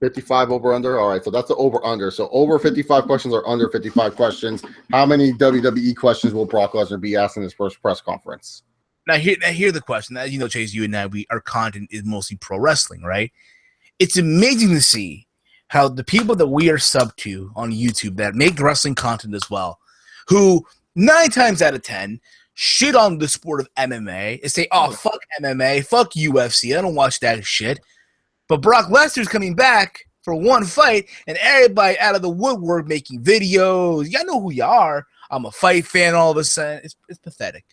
55 over under. All right, so that's the over under. So over 55 questions or under 55 questions. How many WWE questions will Brock Lesnar be asked in his first press conference? Now here's the question. As you know, Chase, you and I, our content is mostly pro wrestling, right? It's amazing to see how the people that we are sub to on YouTube that make wrestling content as well, who 9 times out of 10 shit on the sport of MMA and say, oh, fuck MMA, fuck UFC, I don't watch that shit. But Brock Lesnar's coming back for one fight, and everybody out of the woodwork making videos. Y'all know who you are. I'm a fight fan all of a sudden. It's pathetic.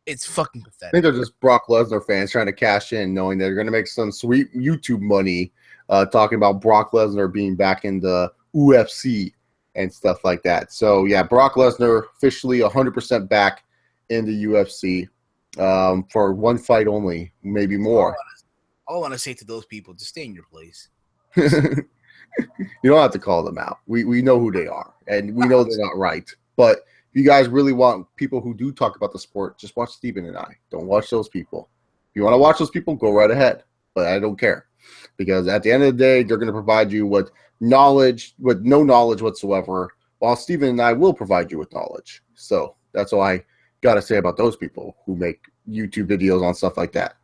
It's fucking pathetic. I think they're just Brock Lesnar fans trying to cash in, knowing they're going to make some sweet YouTube money talking about Brock Lesnar being back in the UFC and stuff like that. So, yeah, Brock Lesnar officially 100% back in the UFC for one fight only, maybe more. All I want to say to those people, just stay in your place. You don't have to call them out. We know who they are, and we know they're not right. But if you guys really want people who do talk about the sport, just watch Steven and I. Don't watch those people. If you want to watch those people, go right ahead. But I don't care. Because at the end of the day, they're going to provide you with knowledge, with no knowledge whatsoever, while Steven and I will provide you with knowledge. So that's all I got to say about those people who make YouTube videos on stuff like that,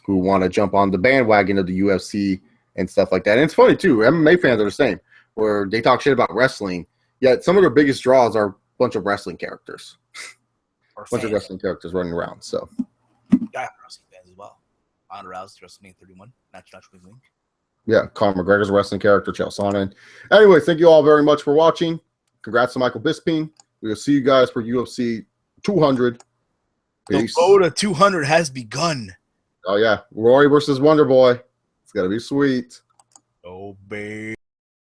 who want to jump on the bandwagon of the UFC and stuff like that. And it's funny, too. MMA fans are the same, where they talk shit about wrestling, yet some of their biggest draws are a bunch of wrestling characters. A bunch of wrestling characters running around. So, yeah, wrestling fans as well. Honor Rousey, WrestleMania 31. Not link. Yeah, Conor McGregor's a wrestling character, Chael Sonnen. Anyway, thank you all very much for watching. Congrats to Michael Bisping. We will see you guys for UFC 200. Peace. The road to 200 has begun. Oh, yeah. Rory versus Wonder Boy. It's got to be sweet. Oh, baby.